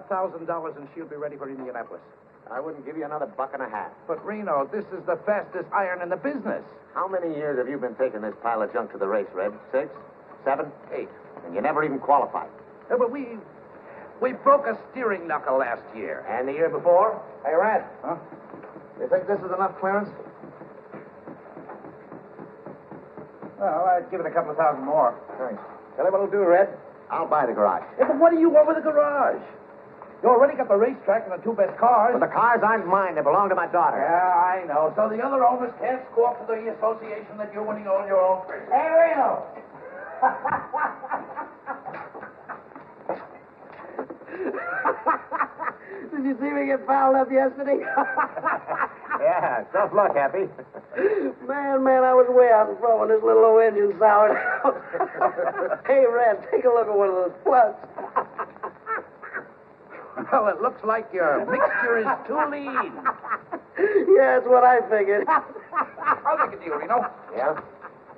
$1,000 and she'll be ready for Indianapolis. I wouldn't give you another $1.50. But, Reno, this is the fastest iron in the business. How many years have you been taking this pile of junk to the race, Red? 6? 7? 8? And you never even qualified. But we broke a steering knuckle last year. And the year before? Hey, Red. Huh? You think this is enough clearance? Well, I'd give it a couple of thousand more. Thanks. Tell you what'll do, Red. I'll buy the garage. Yeah, but what do you want with the garage? You already got the racetrack and the two best cars. But the cars aren't mine. They belong to my daughter. Yeah, I know. So the other owners can't squawk to the association that you're winning all your own. Hey, Reno! Did you see me get fouled up yesterday? Yeah, tough luck, Happy. Man, I was way out in front when this little old engine soured out. Hey, Red, take a look at one of those plugs. Well, it looks like your mixture is too lean. Yeah, that's what I figured. I'll make a deal, Reno. Yeah?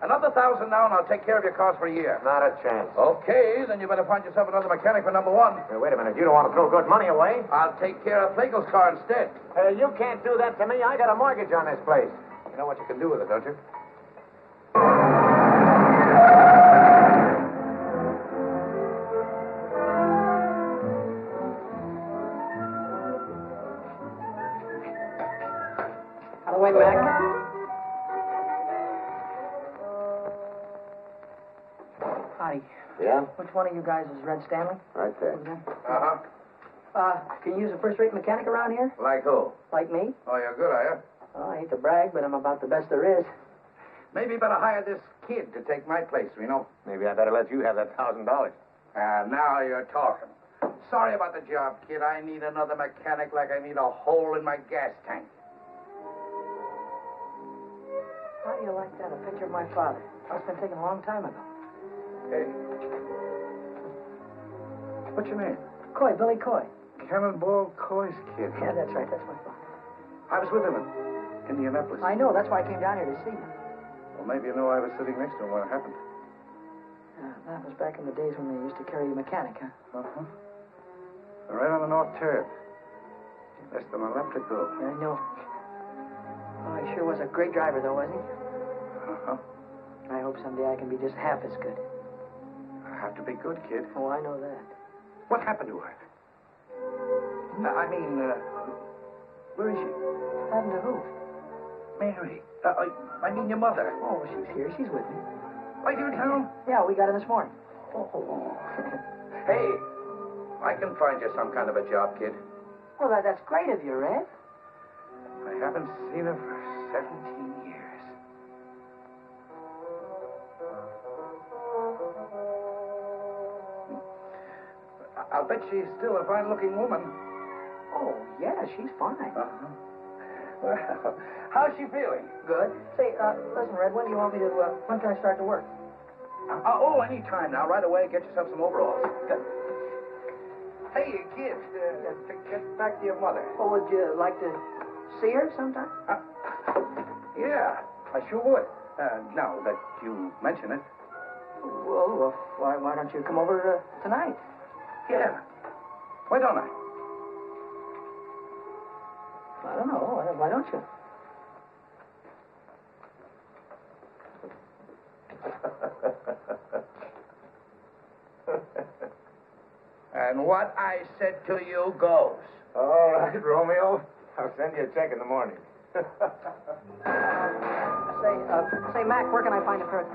Another $1,000 now, and I'll take care of your cars for a year. Not a chance. Okay, then you better find yourself another mechanic for number one. Hey, wait a minute. You don't want to throw good money away? I'll take care of Flagel's car instead. Hey, you can't do that to me. I got a mortgage on this place. You know what you can do with it, don't you? Out of the way, Mac. Howdy. Yeah? Which one of you guys is Red Stanley? Right there. Uh-huh. Can you use a first-rate mechanic around here? Like who? Like me? Oh, you're good, are you? Oh, I hate to brag, but I'm about the best there is. Maybe you better hire this kid to take my place, Reno. Maybe I better let you have that $1,000. Now you're talking. Sorry about the job, kid. I need another mechanic like I need a hole in my gas tank. How do you like that? A picture of my father. Must have been taken a long time ago. Hey. What's your name? Coy, Billy Coy. Cannonball Coy's kid. Yeah, that's right. That's my father. I was with him in Indianapolis. I know. That's why I came down here to see you. Well, maybe you know I was sitting next to him when it happened. That was back in the days when they used to carry a mechanic, huh? Uh-huh. Right on the North Turn. Less than a lap to go. I know. Oh, he sure was a great driver, though, wasn't he? Uh-huh. I hope someday I can be just half as good. I have to be good, kid. Oh, I know that. What happened to her? Where is she? Happened to who? Mary. I mean your mother. Oh, she's here. She's with me. Are you in town? Yeah, we got her this morning. Oh. Hey, I can find you some kind of a job, kid. Well, that's great of you, Red. I haven't seen her for 17 years. I'll bet she's still a fine-looking woman. Oh, yeah, she's fine. Uh-huh. Well, how's she feeling? Good. Say, listen, Red, when do you want me to, when can I start to work? Any time now. Right away, get yourself some overalls. Good. Hey, kid, get back to your mother. Oh, would you like to see her sometime? Yeah, I sure would. Now that you mention it. Well, why don't you come over tonight? Yeah. Why don't I? I don't know. Why don't you? And what I said to you goes. All right, Romeo. I'll send you a check in the morning. Say, Mac, where can I find a person?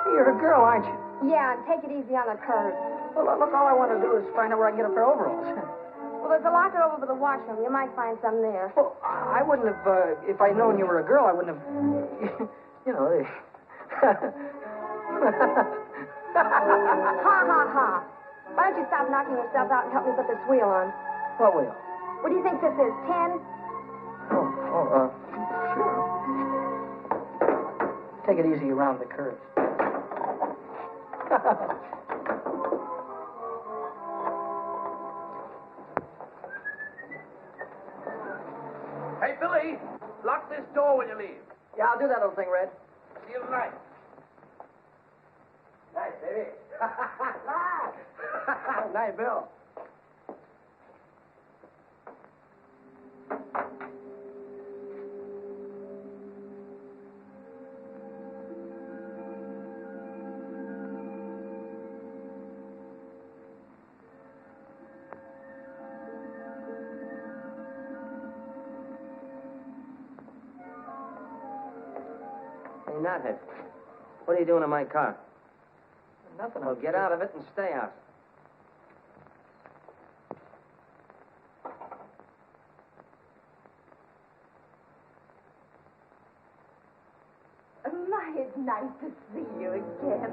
Hey, you're a girl, aren't you? Yeah, and take it easy on the curve. Well, look, all I want to do is find out where I can get a pair of overalls. Well, there's a locker over by the washroom. You might find some there. Well, I wouldn't have, if I'd known you were a girl, I wouldn't have, you know. Ha, ha, ha. Why don't you stop knocking yourself out and help me put this wheel on? What wheel? What do you think this is, 10? Sure. Take it easy around the curves. Hey, Billy, lock this door when you leave. Yeah, I'll do that little thing, Red. See you tonight. Nice, baby. Nice, Bill. Maybe not, Hed. What are you doing in my car? Nothing. Well, get out of it and stay out. My, it's nice to see you again.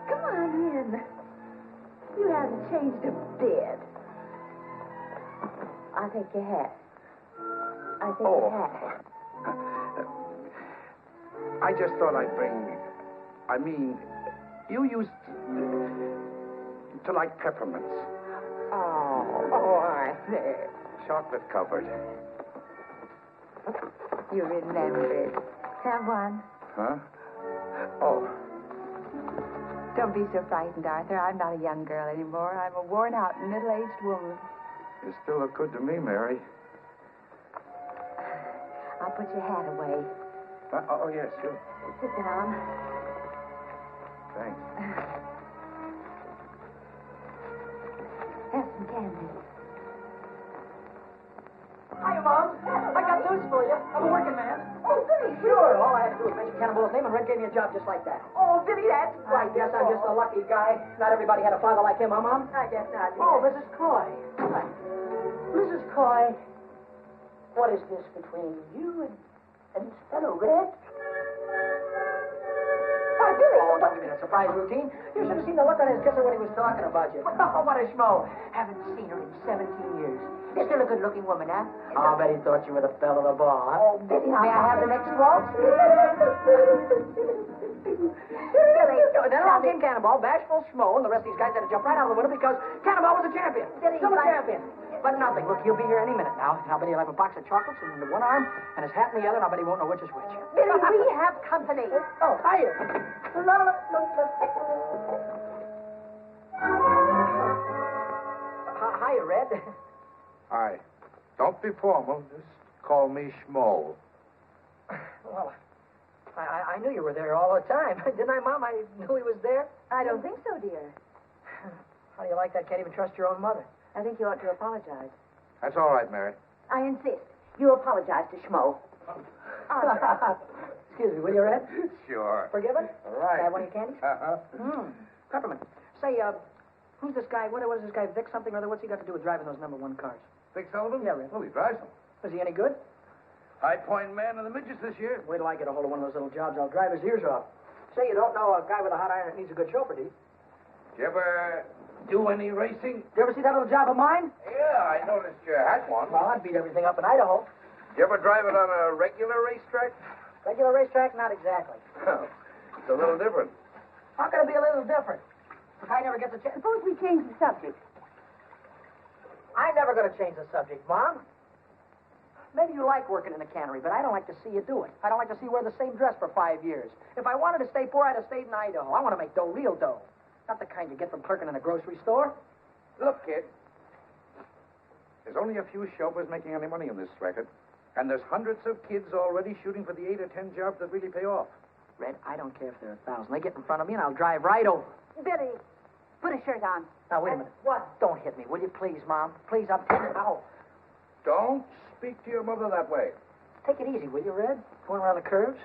Come on in. You haven't changed a bit. I'll take your hat. I'll take your hat. I just thought I'd bring... I mean, you used to like peppermints. Oh, Arthur. Chocolate covered. You remembered. Have one. Huh? Oh. Don't be so frightened, Arthur. I'm not a young girl anymore. I'm a worn-out, middle-aged woman. You still look good to me, Mary. I'll put your hat away. Oh, yes, sure. Sit down. Thanks. Have some candy. Hiya, Mom. I got news for you. I'm a working man. Oh, Billy. Sure. All I had to do was mention Cannonball's name, and Red gave me a job just like that. Oh, Billy, that's I guess I'm just a lucky guy. Not everybody had a father like him, huh, Mom? I guess not. Oh, Mrs. Coy. Mrs. Coy, what is this between you and this fellow, Red? Why, Billy! Oh, don't give me that surprise routine. You should have seen the look on his kisser when he was talking about you. Oh, what a schmo. Haven't seen her in 17 years. You're still a good-looking woman, huh? I'll bet he thought you were the belle of the ball, huh? Oh, Billy, May I have the next waltz? Billy, Then along came Cannonball, bashful schmo, and the rest of these guys had to jump right out of the window because Cannonball was a champion. Billy, Still a but- champion. But nothing. Look, he'll be here any minute now. I'll bet he'll have a box of chocolates in one arm and his hat in the other, and I'll bet he won't know which is which. Billy, we have company. Oh, hiya. Hiya, Red. Hi. Don't be formal. Just call me Schmo. Well, I knew you were there all the time. Didn't I, Mom? I knew he was there. I don't think so, dear. How do you like that? Can't even trust your own mother. I think you ought to apologize. That's all right, Mary. I insist. You apologize to Schmo. Excuse me, will you, Red? Sure. Forgiven? All right. Can I have one of your candies? Uh-huh. Peppermint. Say, who's this guy? What is this guy, Vic something or other? What's he got to do with driving those number 1 cars? Vic Sullivan? Yeah, Red. Well, he drives them. Is he any good? High Point man of the midgets this year. Wait till I get a hold of one of those little jobs. I'll drive his ears off. Say, you don't know a guy with a hot iron that needs a good chauffeur, do you? Did you ever do any racing? You ever see that little job of mine? Yeah, I noticed you had one. Well, I'd beat everything up in Idaho. Did you ever drive it on a regular racetrack? Regular racetrack? Not exactly. It's a little different. How can it be a little different? If I never get the chance. Suppose we change the subject. I'm never going to change the subject, Mom. Maybe you like working in a cannery, but I don't like to see you do it. I don't like to see you wear the same dress for 5 years. If I wanted to stay poor, I'd have stayed in Idaho. I want to make dough, real dough. Not the kind you get from clerking in a grocery store. Look, kid. There's only a few chauffeurs making any money on this record. And there's hundreds of kids already shooting for the 8 or 10 jobs that really pay off. Red, I don't care if there are 1,000. They get in front of me and I'll drive right over. Billy, put a shirt on. Now, wait a minute. What? Don't hit me, will you, please, Mom? Please, I'm... Ow. Don't speak to your mother that way. Take it easy, will you, Red? Going around the curves?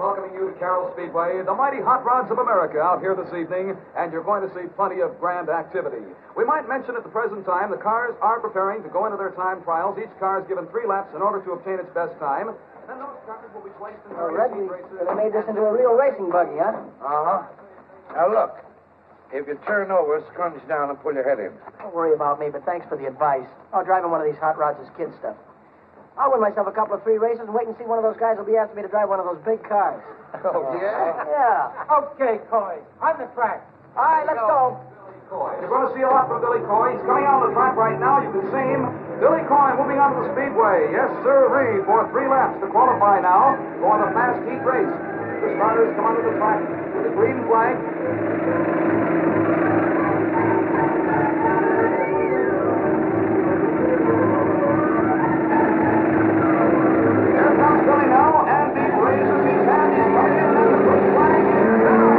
Welcoming you to Carroll Speedway, the mighty hot rods of America out here this evening, and you're going to see plenty of grand activity. We might mention at the present time the cars are preparing to go into their time trials. Each car is given 3 laps in order to obtain its best time. Then those cars will be placed in Red, we made this into a real racing buggy, huh? Uh-huh. Now, look. If you turn over, scrunch down and pull your head in. Don't worry about me, but thanks for the advice. Oh, driving one of these hot rods is kid stuff. I'll win myself a couple of 3 races and wait and see one of those guys will be after me to drive one of those big cars. Oh, yeah? Yeah. Okay, Coy. On the track. All right, let's go. You're going to see a lot from Billy Coy. He's coming out on the track right now. You can see him. Billy Coy moving on to the Speedway. Yes, sir-ree, for 3 laps to qualify now for the fast heat race. The starters come onto the track with the green flag. Here comes Billy now, and he raises his hand. He's coming in, and the green flag is down.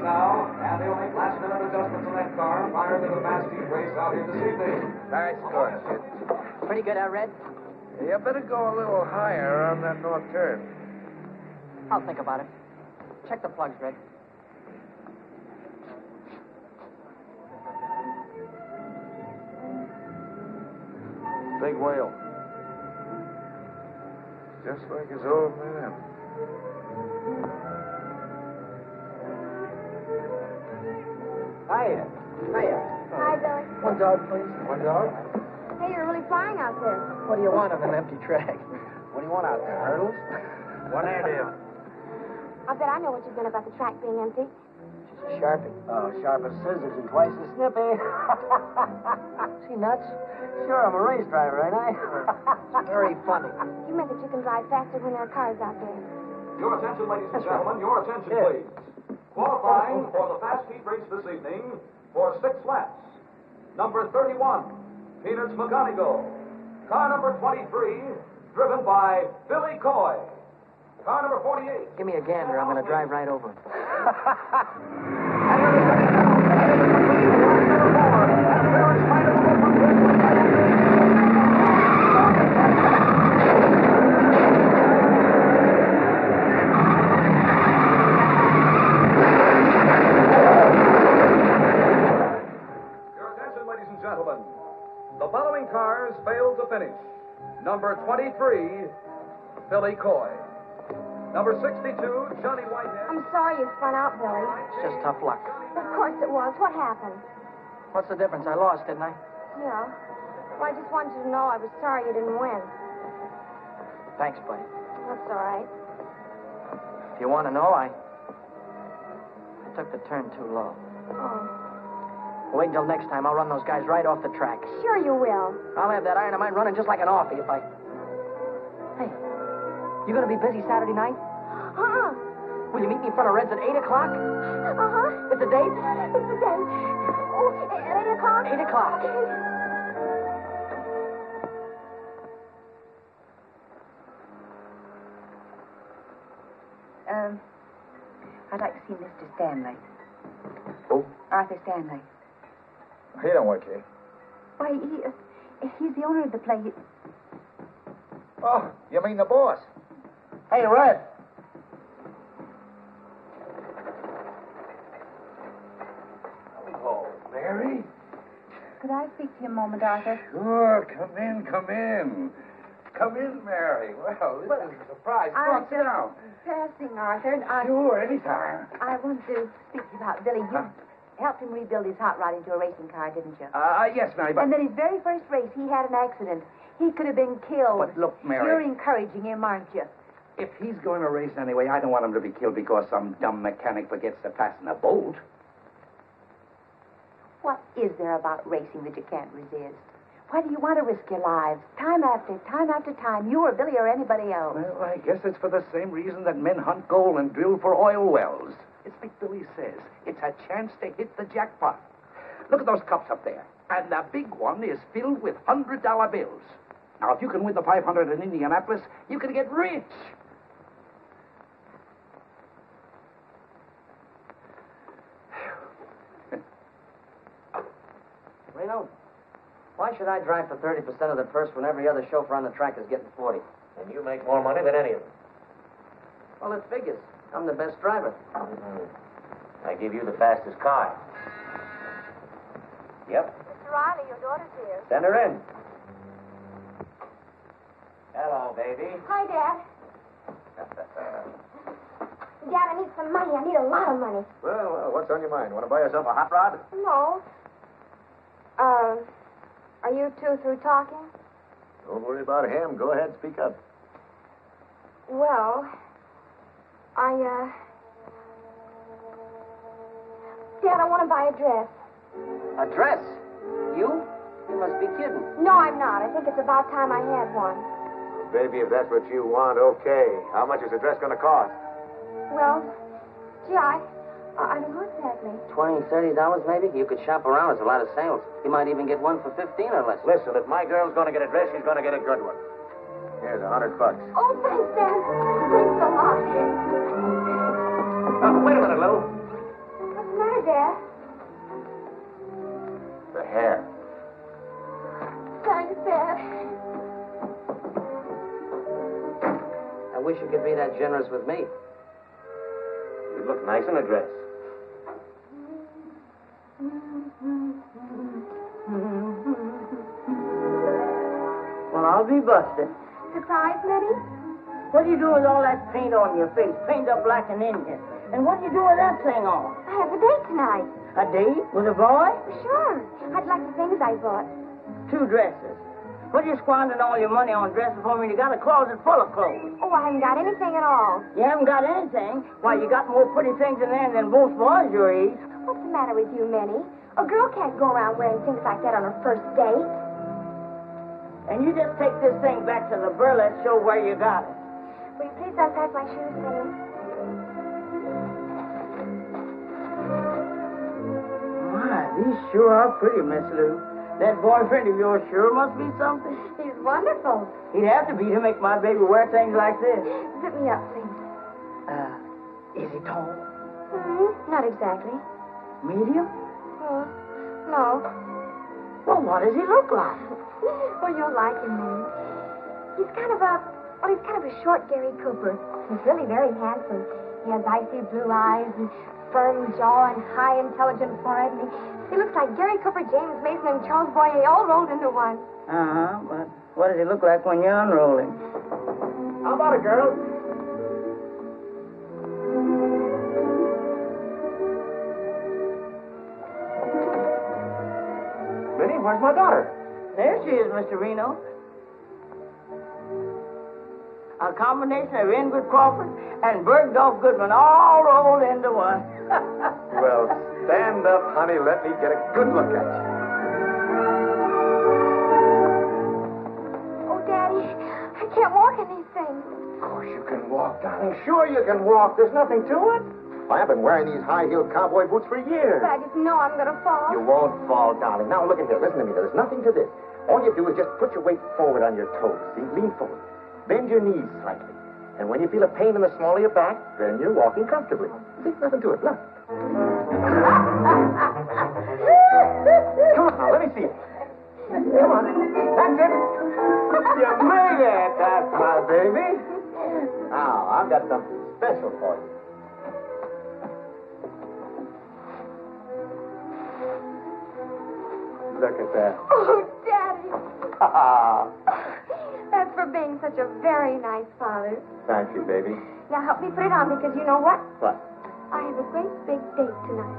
now, and they'll make last-minute adjustments in that car prior to the fast heat race out here this evening. Nice score, kid. Pretty good, Red? You better go a little higher on that north turn. I'll think about it. Check the plugs, Red. Big whale. Just like his old man. Hiya. Hi, Billy. One dog, please. One dog? Hey, you're really flying out there. What do you want on an empty track? What do you want out there, hurdles? One air deal. I bet I know what you've done about the track being empty. She's a sharpie. Oh, sharp as scissors and twice as snippy. Is he nuts? Sure, I'm a race driver, ain't I? Very funny. You meant that you can drive faster when there are cars out there. Your attention, ladies and gentlemen. Your attention, please. Qualifying for the fast heat race this evening for 6 laps. Number 31, Peanuts McGonigal. Car number 23, driven by Billy Coy. Car number 48. Give me a gander. I'm going to drive right over him. Gentlemen, the following cars failed to finish. Number 23, Billy Coy. Number 62, Johnny Whitehead. I'm sorry you spun out, Billy. It's just tough luck. Of course it was. What happened? What's the difference? I lost, didn't I? Yeah. Well, I just wanted you to know I was sorry you didn't win. Thanks, buddy. That's all right. If you want to know, I took the turn too low. Oh. Wait until next time. I'll run those guys right off the track. Sure you will. I'll have that iron of mine running just like an offie if I... Hey, you gonna be busy Saturday night? Uh-uh. Will you meet me in front of Red's at 8 o'clock? Uh-huh. It's a date? It's a date. Oh, at 8 o'clock? 8 o'clock. I'd like to see Mr. Stanley. Who? Arthur Stanley. He don't work here. Why, he's the owner of the place. Oh, you mean the boss? Hey, Red. Hello, Mary. Could I speak to you a moment, Arthur? Sure, come in, come in. Come in, Mary. Well, this is a surprise. Come on, sit down. Passing, Arthur, and Sure, anytime. I want to speak to you about Billy. You helped him rebuild his hot rod into a racing car, didn't you? Yes, Mary, but... And then his very first race, he had an accident. He could have been killed. But look, Mary... You're encouraging him, aren't you? If he's going to race anyway, I don't want him to be killed because some dumb mechanic forgets to fasten a bolt. What is there about racing that you can't resist? Why do you want to risk your lives? Time after time, you or Billy or anybody else. Well, I guess it's for the same reason that men hunt gold and drill for oil wells. It's like Billy says. It's a chance to hit the jackpot. Look at those cups up there. And the big one is filled with $100 bills. Now, if you can win the 500 in Indianapolis, you can get rich. Reno, why should I drive for 30% of the purse when every other chauffeur on the track is getting 40? And you make more money than any of them. Well, it figures. I'm the best driver. I give you the fastest car. Yep. Mr. Riley, your daughter's here. Send her in. Hello, baby. Hi, Dad. Dad, I need some money. I need a lot of money. Well, what's on your mind? Want to buy yourself a hot rod? No. Are you two through talking? Don't worry about him. Go ahead, speak up. Well, Dad, I want to buy a dress. A dress? You? You must be kidding. No, I'm not. I think it's about time I had one. Baby, if that's what you want, okay. How much is the dress going to cost? Well, gee, I don't know exactly. $20, $30 maybe? You could shop around. There's a lot of sales. You might even get one for $15 or less. Listen, if my girl's going to get a dress, she's going to get a good one. Here's $100. Oh, thanks, Dad. Thanks a lot. Wait a minute, Lou. What's could be that generous with me. You look nice in a dress. Well, I'll be busted. Surprise, Minnie? What do you do with all that paint on your face? Paint up like an Indian. And what do you do with that thing on? I have a date tonight. A date with a boy? Sure. I'd like the things I bought. 2 dresses. What are you squandering all your money on dresses for when you got a closet full of clothes? Oh, I haven't got anything at all. You haven't got anything? Why, you got more pretty things in there than most boys your age. What's the matter with you, Minnie? A girl can't go around wearing things like that on her first date. And you just take this thing back to the burlesque show where you got it. Will you please unpack my shoes, Minnie? My, these sure are pretty, Miss Lou. That boyfriend of yours sure must be something. He's wonderful. He'd have to be to make my baby wear things like this. Zip me up, please. Is he tall? Not exactly. Medium? No. Well, what does he look like? Well, you'll like him, Minnie. He's kind of a short Gary Cooper. He's really very handsome. He has icy blue eyes and firm jaw and high, intelligent forehead. And he looks like Gary Cooper, James Mason, and Charles Boyer all rolled into one. But what does he look like when you unroll him? How about it, girls? Minnie, where's my daughter? There she is, Mr. Reno. A combination of Ingrid Crawford and Bergdorf Goodman all rolled into one. Well, stand up, honey. Let me get a good look at you. Oh, Daddy, I can't walk in these things. Of course you can walk, darling. Sure you can walk. There's nothing to it. I've been wearing these high-heeled cowboy boots for years. But I just know I'm going to fall. You won't fall, darling. Now, look at here. Listen to me. There's nothing to this. All you do is just put your weight forward on your toes. See? Lean forward. Bend your knees slightly. And when you feel a pain in the small of your back, then you're walking comfortably. See? Nothing to it. Look. Come on now. Let me see it. Come on. That's it. You made it. That's my baby. Now, I've got something special for you. Look at that. Oh, Daddy. That's for being such a very nice father. Thank you, baby. Now help me put it on because you know what? What? I have a great big date tonight.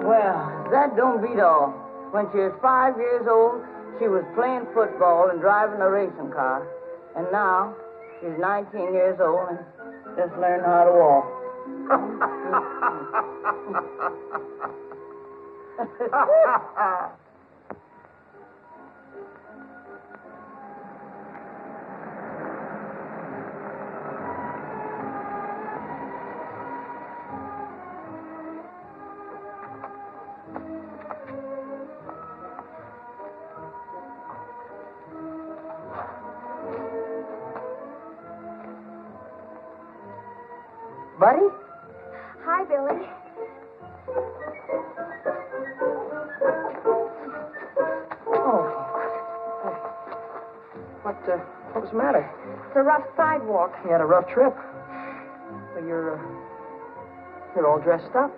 Well, that don't beat all. When she was 5 years old, she was playing football and driving a racing car. And now, she's 19 years old and just learned how to walk. Buddy? Hi, Billy. What was the matter? It's a rough sidewalk. You had a rough trip. Well, you're all dressed up.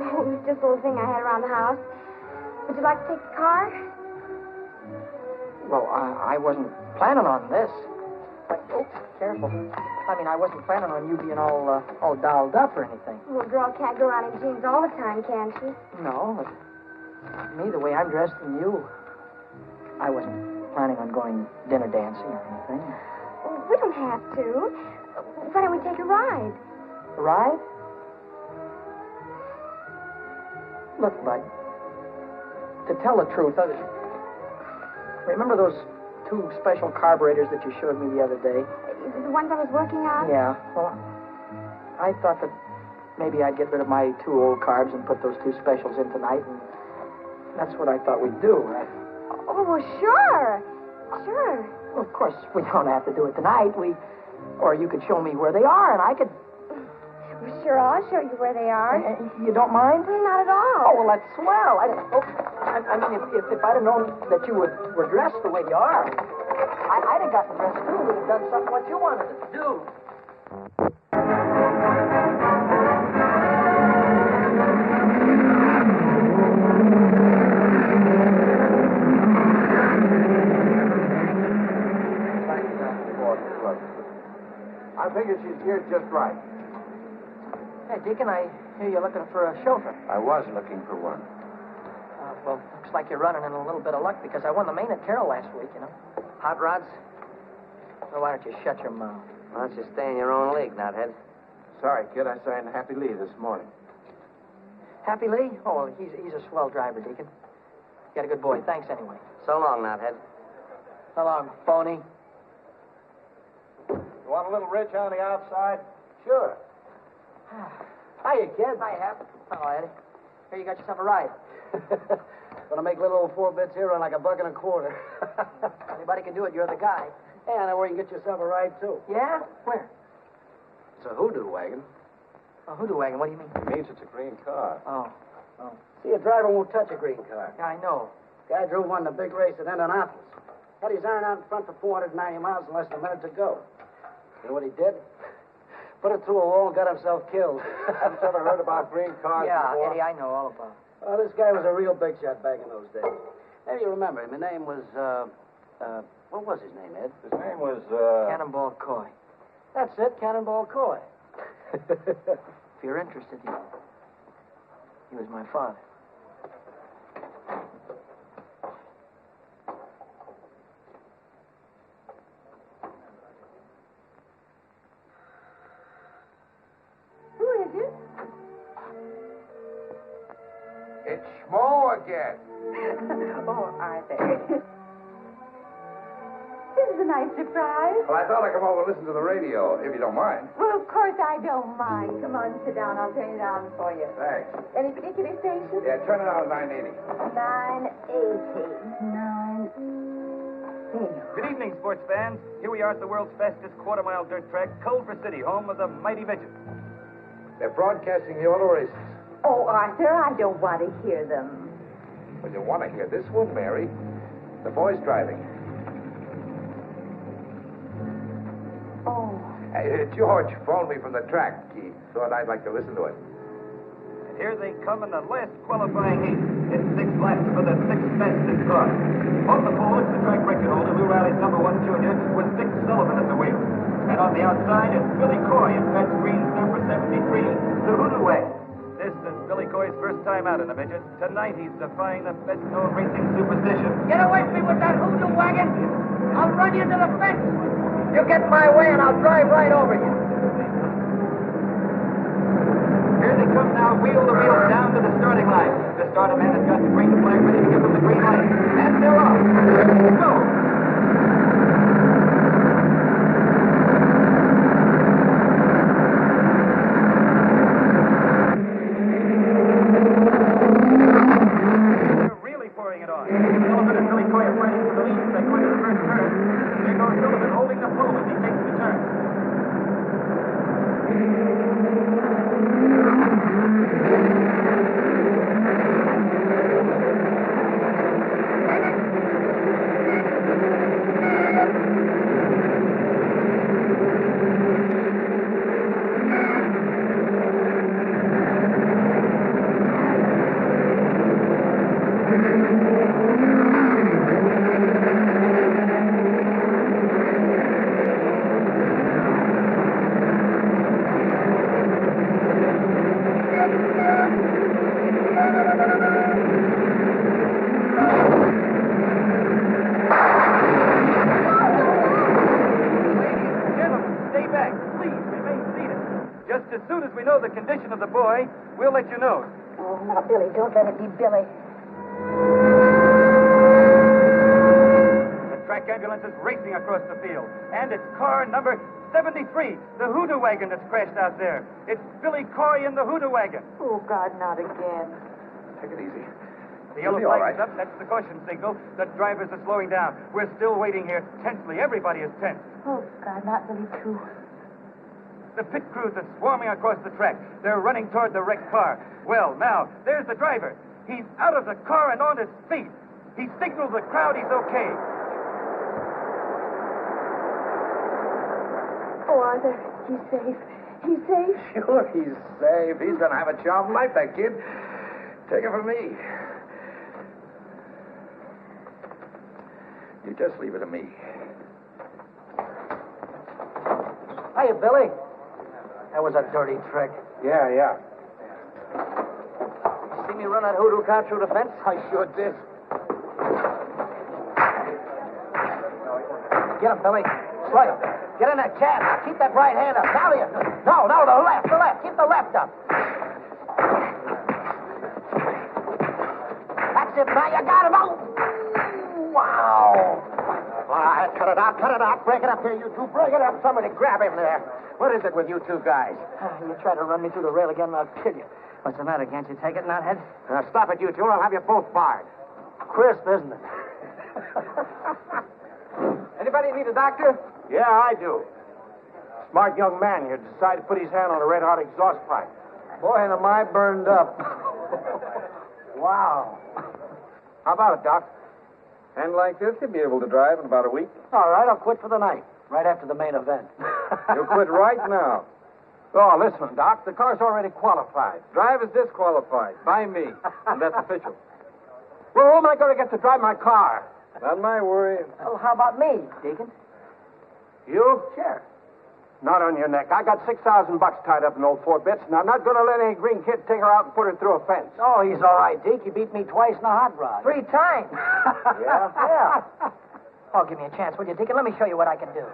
Oh, it was just a little thing I had around the house. Would you like to take the car? Well, I wasn't planning on this. Oh, careful. I mean, I wasn't planning on you being all dolled up or anything. Well, a girl can't go around in jeans all the time, can she? No, but me, the way I'm dressed and you, I wasn't planning on going dinner dancing or anything. Well, we don't have to. Why don't we take a ride? A ride? Look, Bud, to tell the truth, remember those 2 special carburetors that you showed me the other day? The ones I was working on? Yeah. Well, I thought that maybe I'd get rid of my 2 old carbs and put those 2 specials in tonight, and that's what I thought we'd do. Oh, well, sure. Sure. Well, of course, we don't have to do it tonight. Or you could show me where they are, and I could... Well, sure, I'll show you where they are. You don't mind? Not at all. Oh, well, that's swell. I mean, if I'd have known that you were dressed the way you are, I'd have gotten dressed too. We'd have done something what you wanted us to do. I figured she's geared just right. Hey, Deacon, I hear you're looking for a chauffeur. I was looking for one. Well, looks like you're running in a little bit of luck because I won the main at Carroll last week, you know. Hot rods? Well, why don't you shut your mouth? Why don't you stay in your own league, Knothead? Sorry, kid. I signed Happy Lee this morning. Happy Lee? Oh, well, he's a swell driver, Deacon. Got a good boy. Thanks anyway. So long, Knothead. So long, phony. You want a little rich on the outside? Sure. Hiya, kid. Hi, Hap. Hello, Eddie. Here, you got yourself a ride. Gonna make little old 4 bits here run like $1.25. Anybody can do it. You're the guy. Yeah, now where you can get yourself a ride, too. Yeah? Where? It's a hoodoo wagon. A hoodoo wagon. What do you mean? It means it's a green car. Oh. See, a driver won't touch a green car. Yeah, I know. Guy drove one in a big race at Indianapolis. Had his iron out in front for 490 miles in less than a minute to go. You know what he did? Put it through a wall and got himself killed. Haven't you ever heard about green cars Yeah, before? Eddie, I know all about it. Well, this guy was a real big shot back in those days. Maybe you remember him. His name was, what was his name, Ed? His name was, Cannonball Coy. That's it, Cannonball Coy. If you're interested, he was my father. Who is it? It's Schmo again. Oh, Arthur. This is a nice surprise. Well, I thought I'd come over and listen to the radio, if you don't mind. Well, of course I don't mind. Come on, sit down. I'll turn it on for you. Thanks. Any particular station? Yeah, turn it on at 980. 980. Good evening, sports fans. Here we are at the world's fastest quarter-mile dirt track, Culver City, home of the mighty midgets. They're broadcasting the auto races. Oh, Arthur, I don't want to hear them. Well, you want to hear this one, Mary. The boy's driving. Oh. George phoned me from the track. He thought I'd like to listen to it. And here they come in the last qualifying heat. It's 6 laps for the 6th fastest car. On the pole, it's the track record holder, Lou Riley's #1 junior, with Dick Sullivan at the wheel. And on the outside is Billy Coy in Pat Green's number 73, the Hoodoo Wagon. This is Billy Coy's first time out in the midget. Tonight he's defying the best-known racing superstition. Get away from me with that hoodoo wagon! I'll run you into the fence! You get in my way and I'll drive right over you. Here they come now, wheel to wheel down to the starting line. The starter man has got the green flag ready to give them the green light. And they're off. Go! Sullivan and Billy Coy are fighting for the lead as they go into the first turn. There goes Sullivan holding the pole as he takes the turn. As soon as we know the condition of the boy, we'll let you know. Oh, now, Billy, don't let it be Billy. The track ambulance is racing across the field, and it's car number 73, the Hoodoo Wagon that's crashed out there. It's Billy Coy in the Hoodoo Wagon. Oh, God, not again. Take it easy. The yellow You'll be all flag is right. up. That's the caution signal. The drivers are slowing down. We're still waiting here tensely. Everybody is tense. Oh, God, not Billy, too. The pit crews are swarming across the track. They're running toward the wrecked car. Well, now, there's the driver. He's out of the car and on his feet. He signals the crowd he's okay. Oh, Arthur, he's safe. He's safe. Sure, he's safe. He's going to have a charmed life, that kid. Take it from me. You just leave it to me. Hiya, Billy. That was a dirty trick. Yeah. See me run that hoodoo car through the fence? I sure did. Get him, Billy. Slide him. Get in that cab. Now, keep that right hand up. Now, no, the left. Keep the left up. That's it. Now you got him. Oh, wow. All right, cut it out. Break it up here, you two. Break it up. Somebody grab him there. What is it with you two guys? You try to run me through the rail again, and I'll kill you. What's the matter? Can't you take it, knothead? Now, stop it, you two, or I'll have you both barred. Crisp, isn't it? Anybody need a doctor? Yeah, I do. Smart young man here decided to put his hand on a red-hot exhaust pipe. Boy, am I burned up. Wow. How about it, Doc? And like this, you'll be able to drive in about a week. All right, I'll quit for the night, right after the main event. You'll quit right now. Oh, listen, Doc, the car's already qualified. Drive is disqualified by me, and that's official. Well, who am I going to get to drive my car? Not my worry. Well, how about me, Deacon? You? Sure. Not on your neck. I got $6,000 tied up in old 4-bits, and I'm not going to let any green kid take her out and put her through a fence. Oh, he's all right, Deke. He beat me twice in a hot rod. 3 times. Yeah? Yeah. Oh, give me a chance, will you, Deacon? Let me show you what I can do.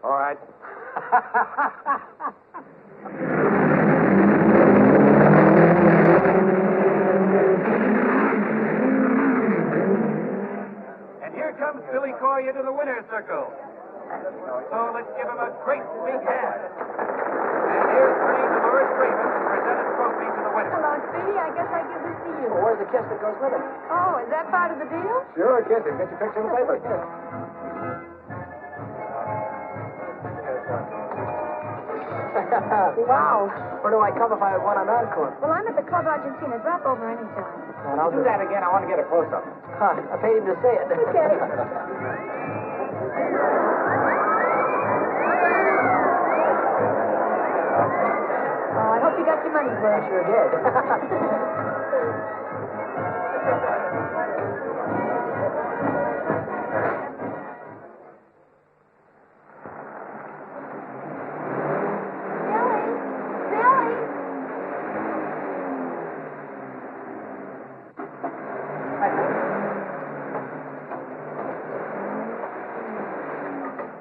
All right. And here comes Billy Coy into the winner's circle. So let's give him a great big hand. And here's Queen Dolores Raven to present a trophy to the winner. Hello, Speedy. I guess I give this to you. Well, where's the kiss that goes with it? Oh, is that part of the deal? Sure, kiss him. Get your picture in the paper. Wow. Where do I come if I want an encore? Well, I'm at the Club Argentina. Drop over anytime. And I'll Do that again. I want to get a close-up. Huh, I paid him to say it. Okay. Oh, I hope you got your money's worth. I sure did. Billy!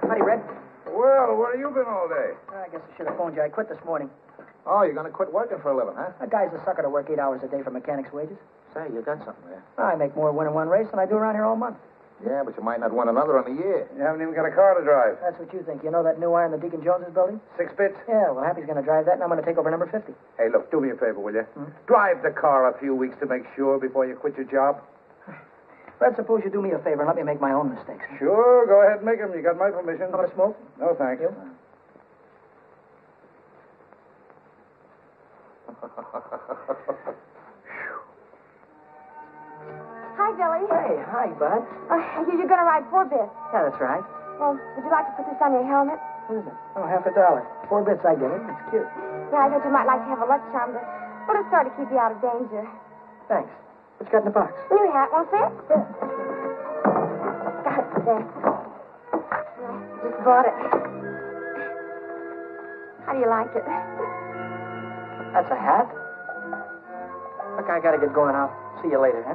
Howdy, Red. Well, where have you been all day? I guess I should have phoned you. I quit this morning. Oh, you're going to quit working for a living, huh? That guy's a sucker to work 8 hours a day for mechanic's wages. Say, you got something there. I make more winning one race than I do around here all month. Yeah, but you might not win another in a year. You haven't even got a car to drive. That's what you think. You know that new iron that Deacon Jones is building? 6 bits? Yeah, well, Happy's going to drive that, and I'm going to take over number 50. Hey, look, do me a favor, will you? Drive the car a few weeks to make sure before you quit your job. Red, suppose you do me a favor and let me make my own mistakes. Sure, go ahead and make them. You got my permission. Want to smoke? No, thanks. You? Hi, Billy. Hey, hi, Bud. You're going to ride 4 bits. Yeah, that's right. Well, would you like to put this on your helmet? What is it? Oh, $50. 4 bits I get it. It's cute. Yeah, I thought you might like to have a luck charm to, well, to sort of keep you out of danger. Thanks. What you got in the box? New hat, won't fit? Got it there. Yeah, just bought it. How do you like it? That's a hat? Look, I got to get going. I'll see you later, huh?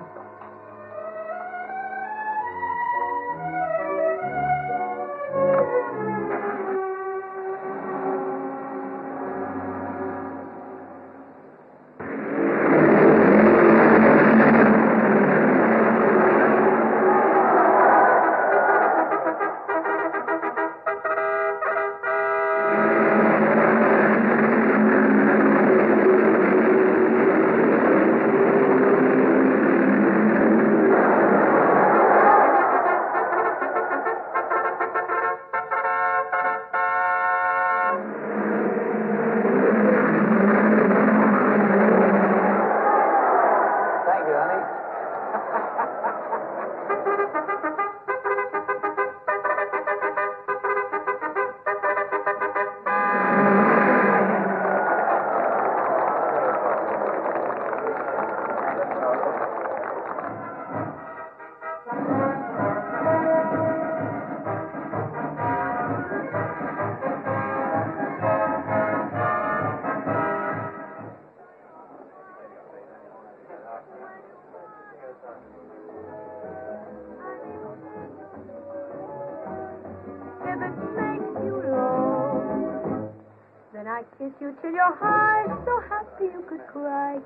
kiss you till your heart so happy you could cry.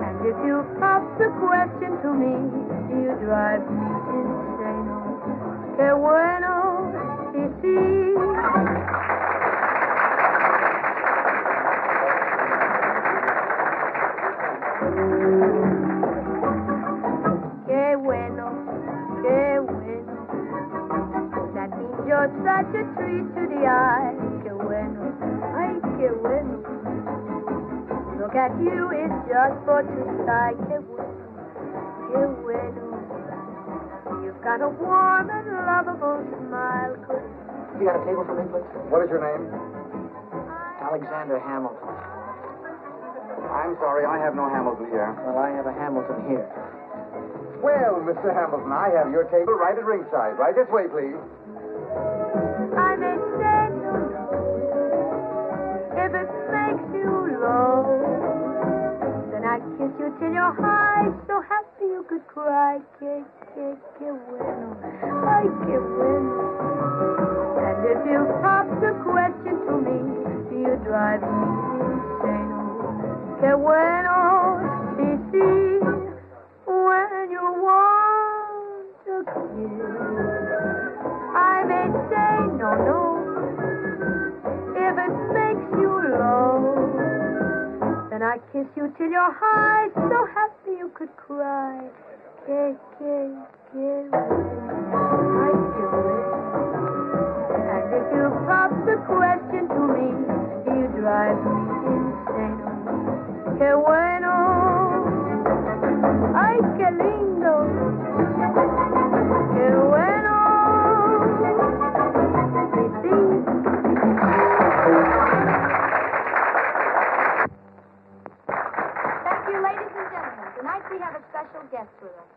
And if you pop the question to me, you drive me insane. Que bueno, sí, sí. Qué bueno, qué bueno. That means you're such a treat to the eye. Qué bueno, ay, qué bueno. Look at you, it's just for to sigh. Qué bueno, qué bueno. You've got a warm and lovable smile. You got a table for me, please? What is your name? Alexander Hamilton. I'm sorry, I have no Hamilton here. Well, I have a Hamilton here. Well, Mr. Hamilton, I have your table right at ringside. Right this way, please. I may say no, if it makes you low. Then I'd kiss you till your heart so happy you could cry. Que bueno, ay, que bueno. And if you pop the question to me, you drive me insane. Que bueno, sí, sí. When you want a kiss, I may say no, if it makes you low. Then I kiss you till your heart so happy you could cry. Que I do it. And if you pop the question to me, you drive me insane. Que bueno. ¡Ay, qué lindo! ¡Qué bueno! Sí, sí. Thank you, ladies and gentlemen. Tonight we have a special guest with us.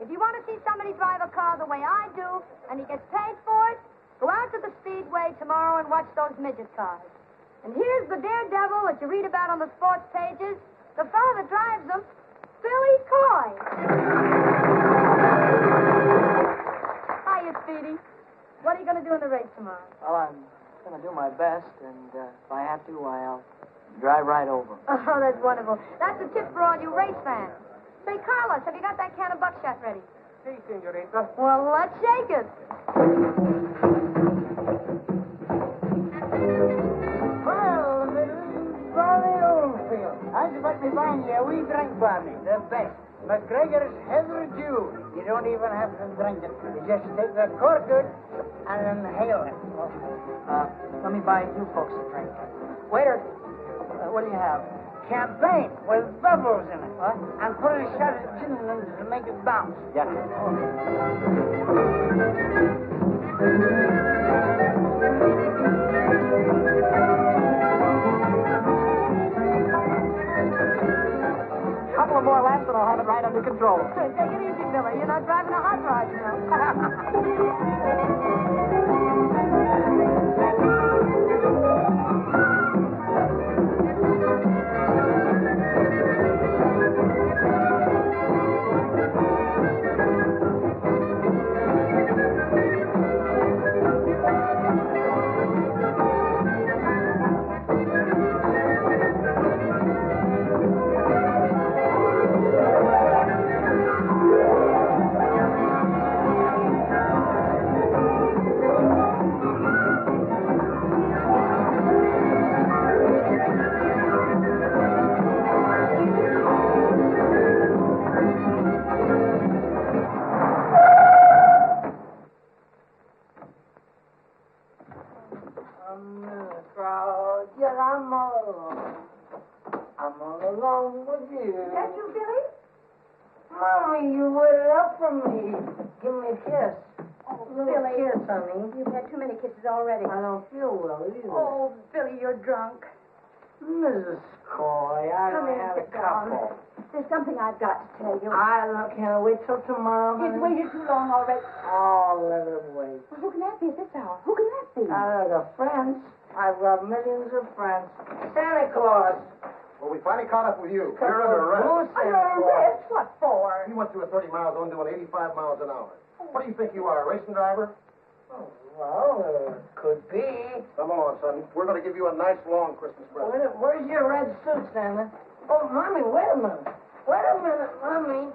If you want to see somebody drive a car the way I do, and he gets paid for it, go out to the Speedway tomorrow and watch those midget cars. And here's the daredevil that you read about on the sports pages, the fellow that drives them, Billy Coy. Hiya, Speedy. What are you going to do in the race tomorrow? Well, I'm going to do my best, and if I have to, I'll drive right over. Oh, that's wonderful. That's a tip for all you race fans. Say, Carlos, have you got that can of buckshot ready? Si, senorita. Well, let's shake it. Well, Brodie Oldfield, how'd you let me find you a wee drink for me? The best. McGregor's Heather Dew. You don't even have to drink it. You just take the cork out and inhale it. Let me buy you folks a drink. Waiter, what do you have? Champagne with bubbles in it. What? And put a shot of gin in it to make it bounce. Yeah. Couple of more laps and I'll have it right under control. Take it easy, Billy. You're not driving a hot rod, you know. I'm all alone with you. Is that you, Billy? Mommy, you waited up for me. Give me a kiss. Oh, Little Billy. kiss, honey. You've had too many kisses already. I don't feel well either. Oh, Billy, you're drunk. Mrs. Coy, I Come in, had a sit down. couple. There's something I've got to tell you. Can't I wait till tomorrow, honey? He's waited too long already. Oh, let it wait. Well, who can that be at this hour? Who can that be? I got friends. I've got millions of friends. Santa Claus. Well, we finally caught up with you. You're under arrest. Who's Santa Under Claus? arrest? What for? You went through a 30 miles zone doing 85 miles an hour. What do you think you are, a racing driver? Oh, well, could be. Come on, son. We're going to give you a nice long Christmas present. Where's your red suit, Stanley? Oh, Mommy, wait a minute. Wait a minute, Mommy.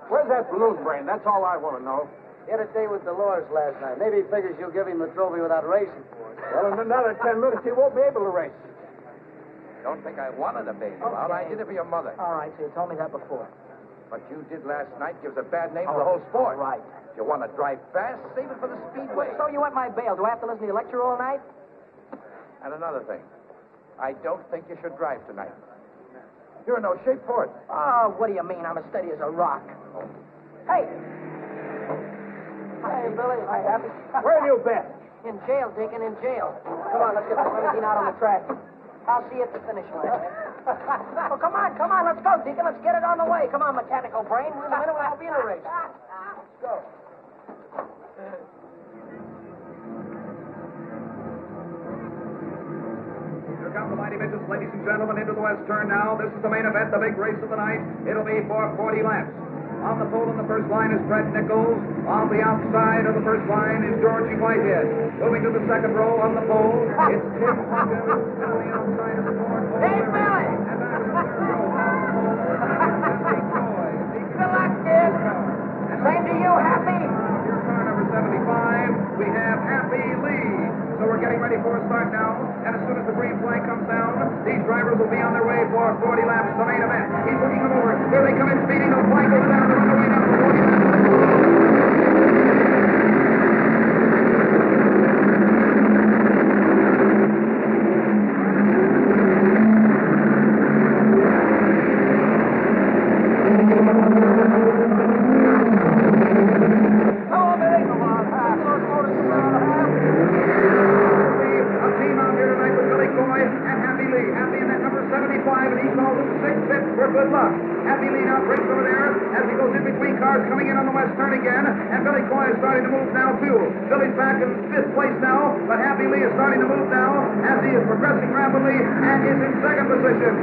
Where's that balloon brain? That's all I want to know. He had a day with Dolores last night. Maybe he figures you'll give him the trophy without racing for it. Well, in another 10 minutes, he won't be able to race. Don't think I wanted to bail you out. I did it for your mother. All right, so you told me that before. What you did last night gives a bad name to the whole sport. All right. If you want to drive fast, save it for the Speedway. So you want my bail. Do I have to listen to your lecture all night? And another thing, I don't think you should drive tonight. You're in no shape for it. Oh, what do you mean? I'm as steady as a rock. Hey! Hey, Billy. Hi, Happy. Where have you been? In jail, Deacon, in jail. Come on, let's get this limousine out on the track. I'll see you at the finish line. Oh, come on, let's go, Deacon. Let's get it on the way. Come on, mechanical brain. In a minute, we'll be in a race. Let's go. Here come the mighty midgets, ladies and gentlemen, into the west turn now. This is the main event, the big race of the night. It'll be for 40 laps. On the pole in the first line is Fred Nichols. On the outside of the first line is Georgie Whitehead. Moving to the second row on the pole, it's Tim Hawkins. And on the outside is Ford. Hey, Billy! And back to the third row on the pole is Billy Coy. Good luck, kid. Same to you, Happy. Here, car number 75, we have Happy Lee. So we're getting ready for a start now. And as soon as the green flag comes down, these drivers will be on their way for 40 laps, the main event. He's looking them over. Here they come in speeding. The flag goes down. They're on the way down for 40 laps. Good luck. Happy Lee now breaks over there as he goes in between cars coming in on the west turn again. And Billy Coy is starting to move now, too. Billy's back in fifth place now, but Happy Lee is starting to move now as he is progressing rapidly and is in second position.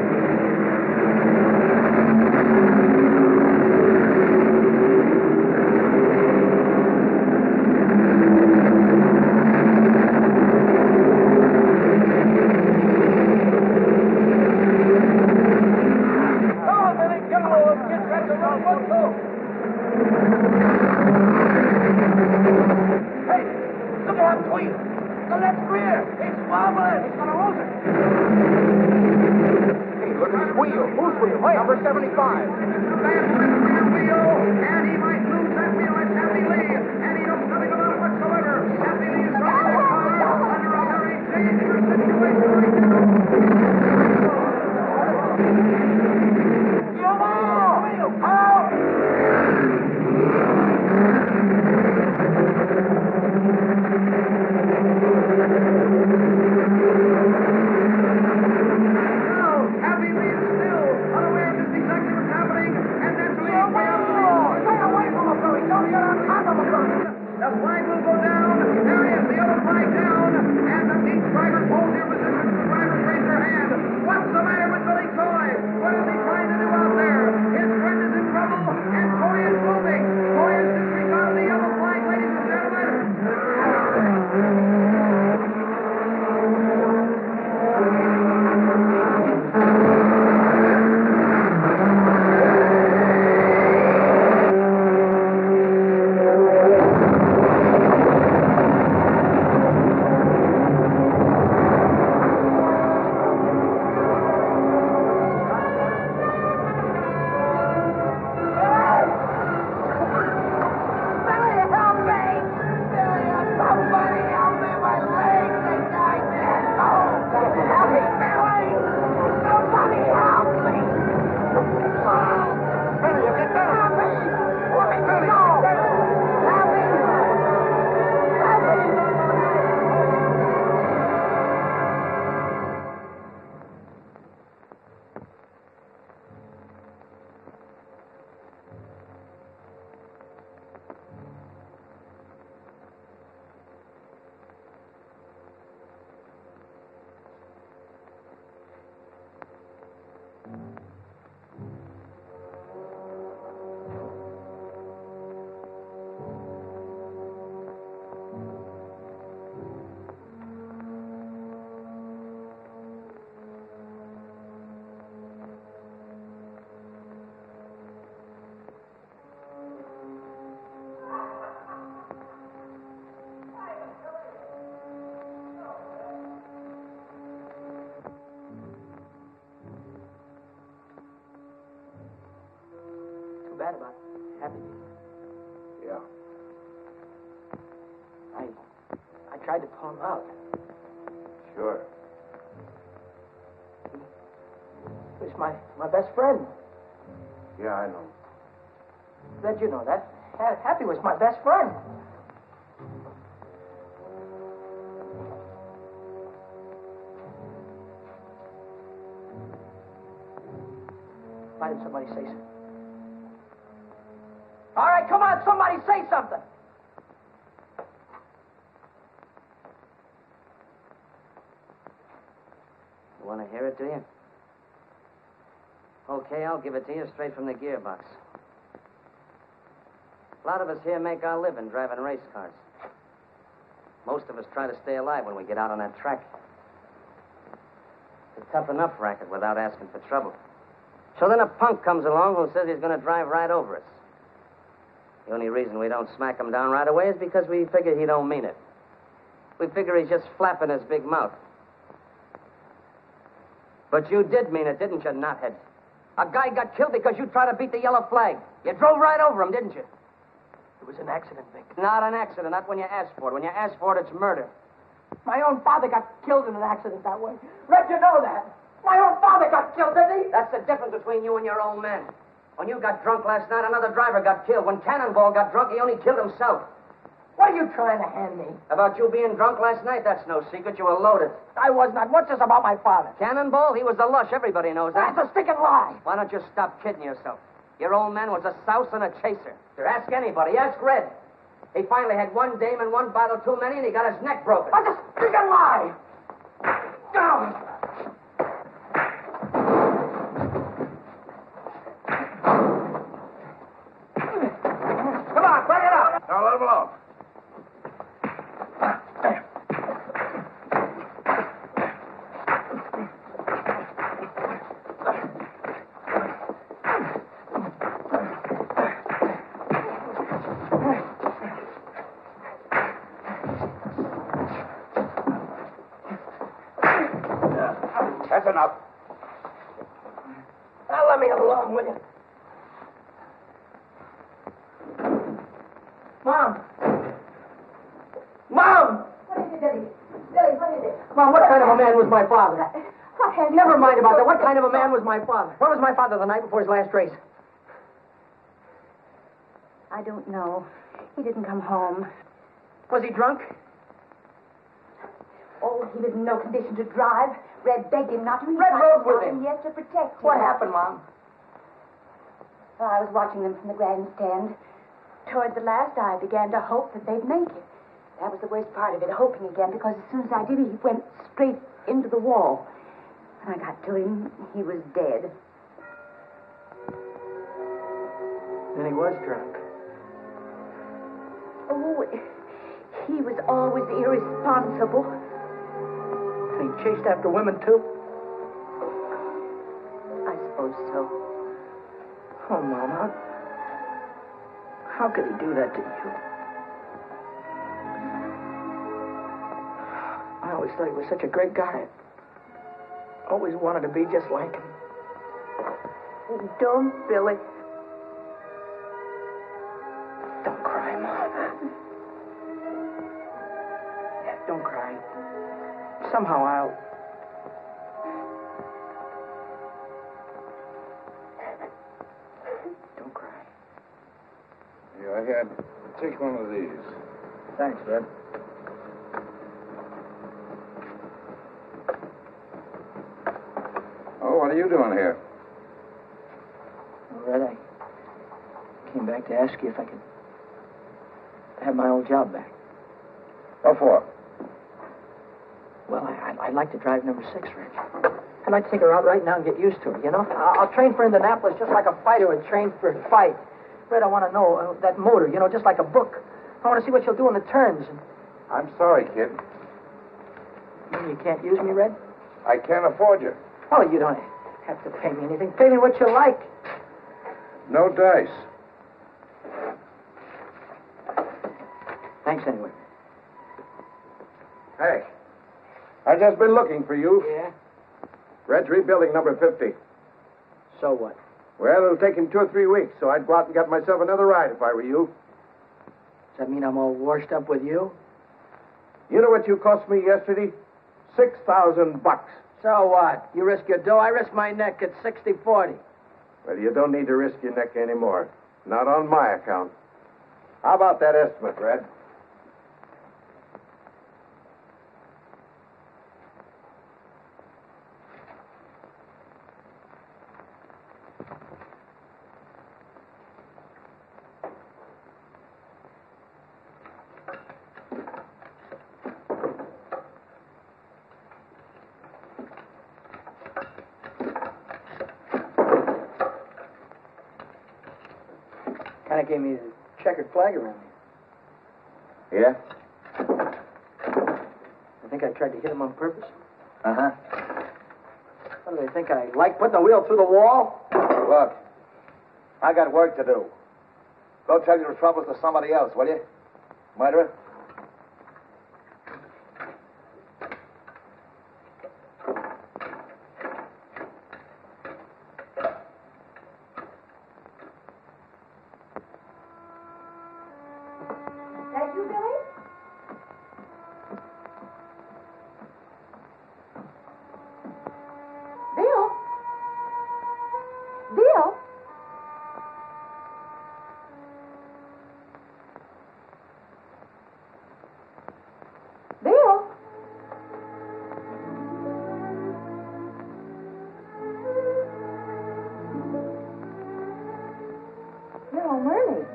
Number 75. Wheel, and he might lose that wheel. It's Happy Lee, and he knows nothing about it whatsoever. Happy Lee is driving the car under a very dangerous situation right now. Come on! Out! Happy Lee is still unaware of just exactly what's happening, and that's the way bad about Happy. Yeah. I tried to pull him out. Sure. He was my best friend. Yeah, I know. Glad you know that. Happy was my best friend. Why didn't somebody say something? All right, come on, somebody say something. You want to hear it, do you? Okay, I'll give it to you straight from the gearbox. A lot of us here make our living driving race cars. Most of us try to stay alive when we get out on that track. It's a tough enough racket without asking for trouble. So then a punk comes along who says he's going to drive right over us. The only reason we don't smack him down right away is because we figure he don't mean it. We figure he's just flapping his big mouth. But you did mean it, didn't you, knothead? A guy got killed because you tried to beat the yellow flag. You drove right over him, didn't you? It was an accident, Vic. Not an accident, not when you asked for it. When you asked for it, it's murder. My own father got killed in an accident that way. Red, you know that. My own father got killed, didn't he? That's the difference between you and your old man. When you got drunk last night, another driver got killed. When Cannonball got drunk, he only killed himself. What are you trying to hand me? About you being drunk last night, that's no secret. You were loaded. I was not. What's this about my father? Cannonball, he was a lush. Everybody knows that. That's a stinking lie. Why don't you stop kidding yourself? Your old man was a souse and a chaser. Ask anybody. Ask Red. He finally had one dame and one bottle too many, and he got his neck broken. That's a stinking lie. Come on, bring it up. Now, let him alone. That's enough. Now let me alone, will you? Mom! Mom! What is it, Billy? Billy, what is it? Mom, what kind of a man was my father? What has... Never mind about that. What kind of a man was my father? Where was my father the night before his last race? I don't know. He didn't come home. Was he drunk? Oh, he was in no condition to drive. Red begged him not to. Red rode with him. Yes, to protect him. What happened, Mom? Well, I was watching them from the grandstand. Toward the last, I began to hope that they'd make it. That was the worst part of it, hoping again, because as soon as I did, he went straight into the wall. When I got to him, he was dead. Then he was drunk. Oh, he was always irresponsible. And he chased after women, too? I suppose so. Oh, Mom, how could he do that to you? I always thought he was such a great guy. Always wanted to be just like him. Don't, Billy. Don't cry, Mom. Don't cry. Somehow I'll... Don't cry. Yeah, I had. Take one of these. Thanks, Red. Oh, what are you doing here? Well, Red, I came back to ask you if I could have my old job back. What for? Well, I'd like to drive number 6, Red. I'd like to take her out right now and get used to her, you know? I'll train for Indianapolis just like a fighter would train for a fight. Red, I want to know that motor, you know, just like a book. I want to see what she'll do in the turns. I'm sorry, kid. You can't use me, Red? I can't afford you. Oh, you don't have to pay me anything. Pay me what you like. No dice. Thanks, anyway. Hey, I've just been looking for you. Yeah? Red's rebuilding number 50. So what? Well, it'll take him 2 or 3 weeks, so I'd go out and get myself another ride if I were you. Does that mean I'm all washed up with you? You know what you cost me yesterday? $6,000. So what? You risk your dough, I risk my neck at 60-40. Well, you don't need to risk your neck anymore. Not on my account. How about that estimate, Red? Kind of gave me the checkered flag around me. Yeah? I think I tried to hit him on purpose. Uh-huh. What do they think? I like putting the wheel through the wall? Look, I got work to do. Go tell your troubles to somebody else, will you? Murderer? That you, Billy? Bill? Bill? Bill? You're home early.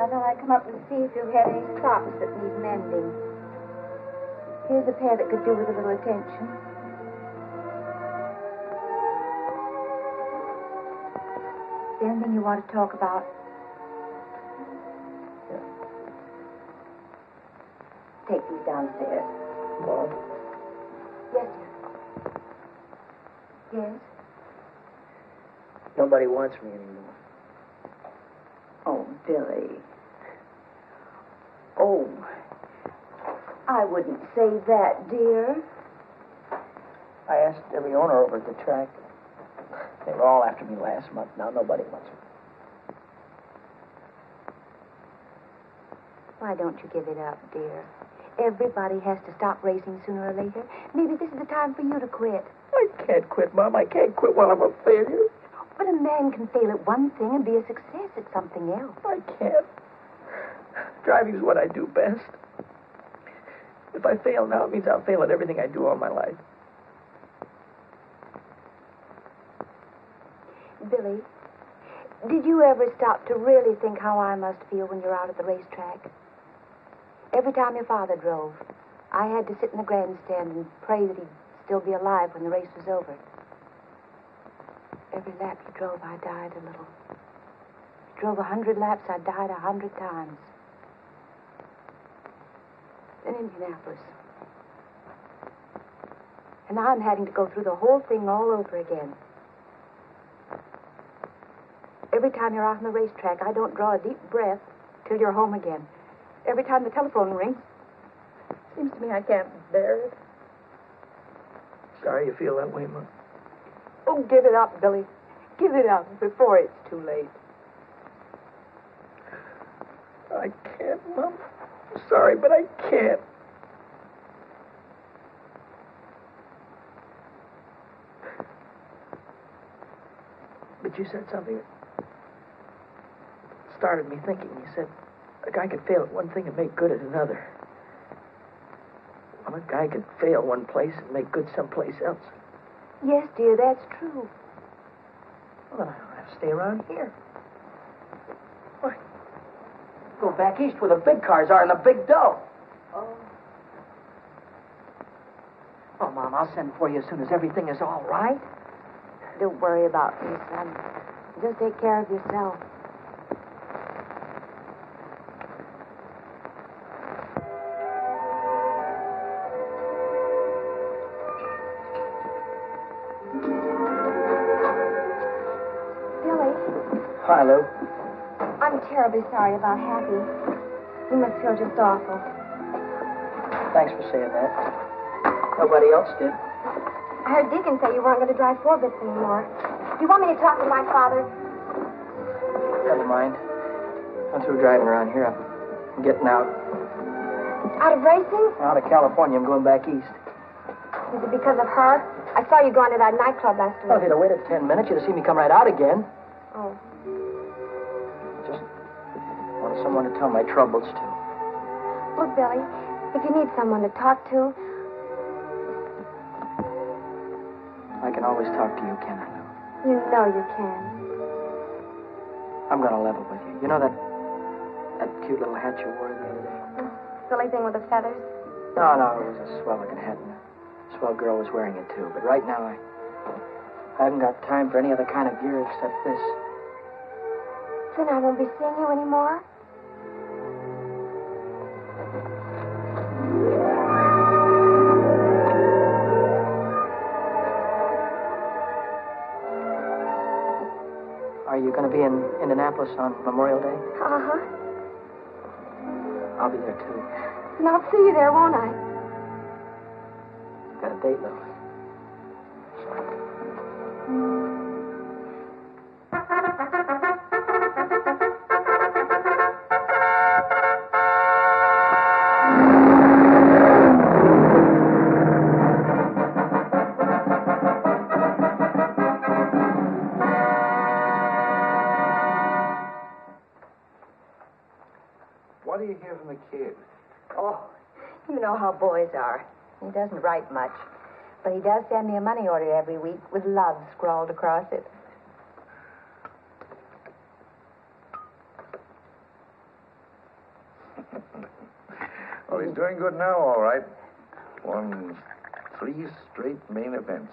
I thought I'd come up and see if you had any socks that need mending. Here's a pair that could do with a little attention. Is there anything you want to talk about? Take these downstairs. Mom? Yes, dear. Yes? Nobody wants me anymore. Oh, Billy. Oh, I wouldn't say that, dear. I asked every owner over at the track. They were all after me last month. Now nobody wants me. Why don't you give it up, dear? Everybody has to stop racing sooner or later. Maybe this is the time for you to quit. I can't quit, Mom. I can't quit while I'm a failure. But a man can fail at one thing and be a success at something else. I can't. Driving's what I do best. If I fail now, it means I'll fail at everything I do all my life. Billy, did you ever stop to really think how I must feel when you're out at the racetrack? Every time your father drove, I had to sit in the grandstand and pray that he'd still be alive when the race was over. Every lap he drove, I died a little. He drove 100 laps, I died 100 times. Then Indianapolis. And now I'm having to go through the whole thing all over again. Every time you're out on the racetrack, I don't draw a deep breath till you're home again. Every time the telephone rings, seems to me I can't bear it. Sorry you feel that way, Mom. Oh, give it up, Billy. Give it up before it's too late. I can't, Mom. I'm sorry, but I can't. But you said something that started me thinking. You said a guy could fail at one thing and make good at another. Well, a guy could fail one place and make good someplace else. Yes, dear, that's true. Well, then I don't have to stay around here. Why? Go back east where the big cars are and the big dough. Oh, Mom, I'll send for you as soon as everything is all right. Don't worry about me, son. Just take care of yourself. Billy, Hi, Lou. I'm terribly sorry about Hattie. You must feel just awful. Thanks for saying that. Nobody else did. I heard Deacon say you weren't going to drive 4-bits anymore. Do you want me to talk to my father? Never mind. I'm through driving around here. I'm getting out. Out of racing? Out of California. I'm going back east. Is it because of her? I saw you going to that nightclub last Well, if week. you'd have waited 10 minutes, you'd have seen me come right out again. Oh. Just wanted someone to tell my troubles to. Look, Billy, if you need someone to talk to, I can always talk to you, can I, Lou? you know you can. I'm going to level with you. You know that cute little hat you wore the other day? Silly thing with the feathers. No, it was a swell-looking hat, and a swell girl was wearing it, too. But right now, I haven't got time for any other kind of gear except this. Then I won't be seeing you anymore. Are you going to be in Indianapolis on Memorial Day? Uh-huh. I'll be there, too. And I'll see you there, won't I? Got a date, Lou. What do you hear from the kid? Oh, you know how boys are. He doesn't write much. But he does send me a money order every week with love scrawled across it. Well, he's doing good now, all right. Won 3 straight main events.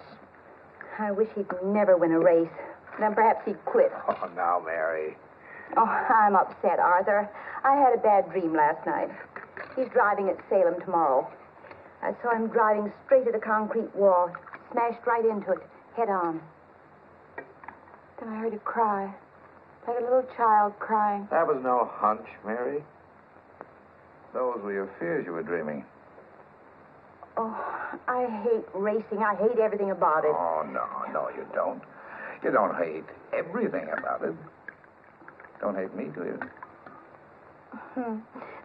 I wish he'd never win a race. Then perhaps he'd quit. Oh, now, Mary. Oh, I'm upset, Arthur. I had a bad dream last night. He's driving at Salem tomorrow. I saw him driving straight at a concrete wall, smashed right into it, head on. Then I heard a cry, like a little child crying. That was no hunch, Mary. Those were your fears you were dreaming. Oh, I hate racing. I hate everything about it. Oh, no, you don't. You don't hate everything about it. Don't hate me, do you?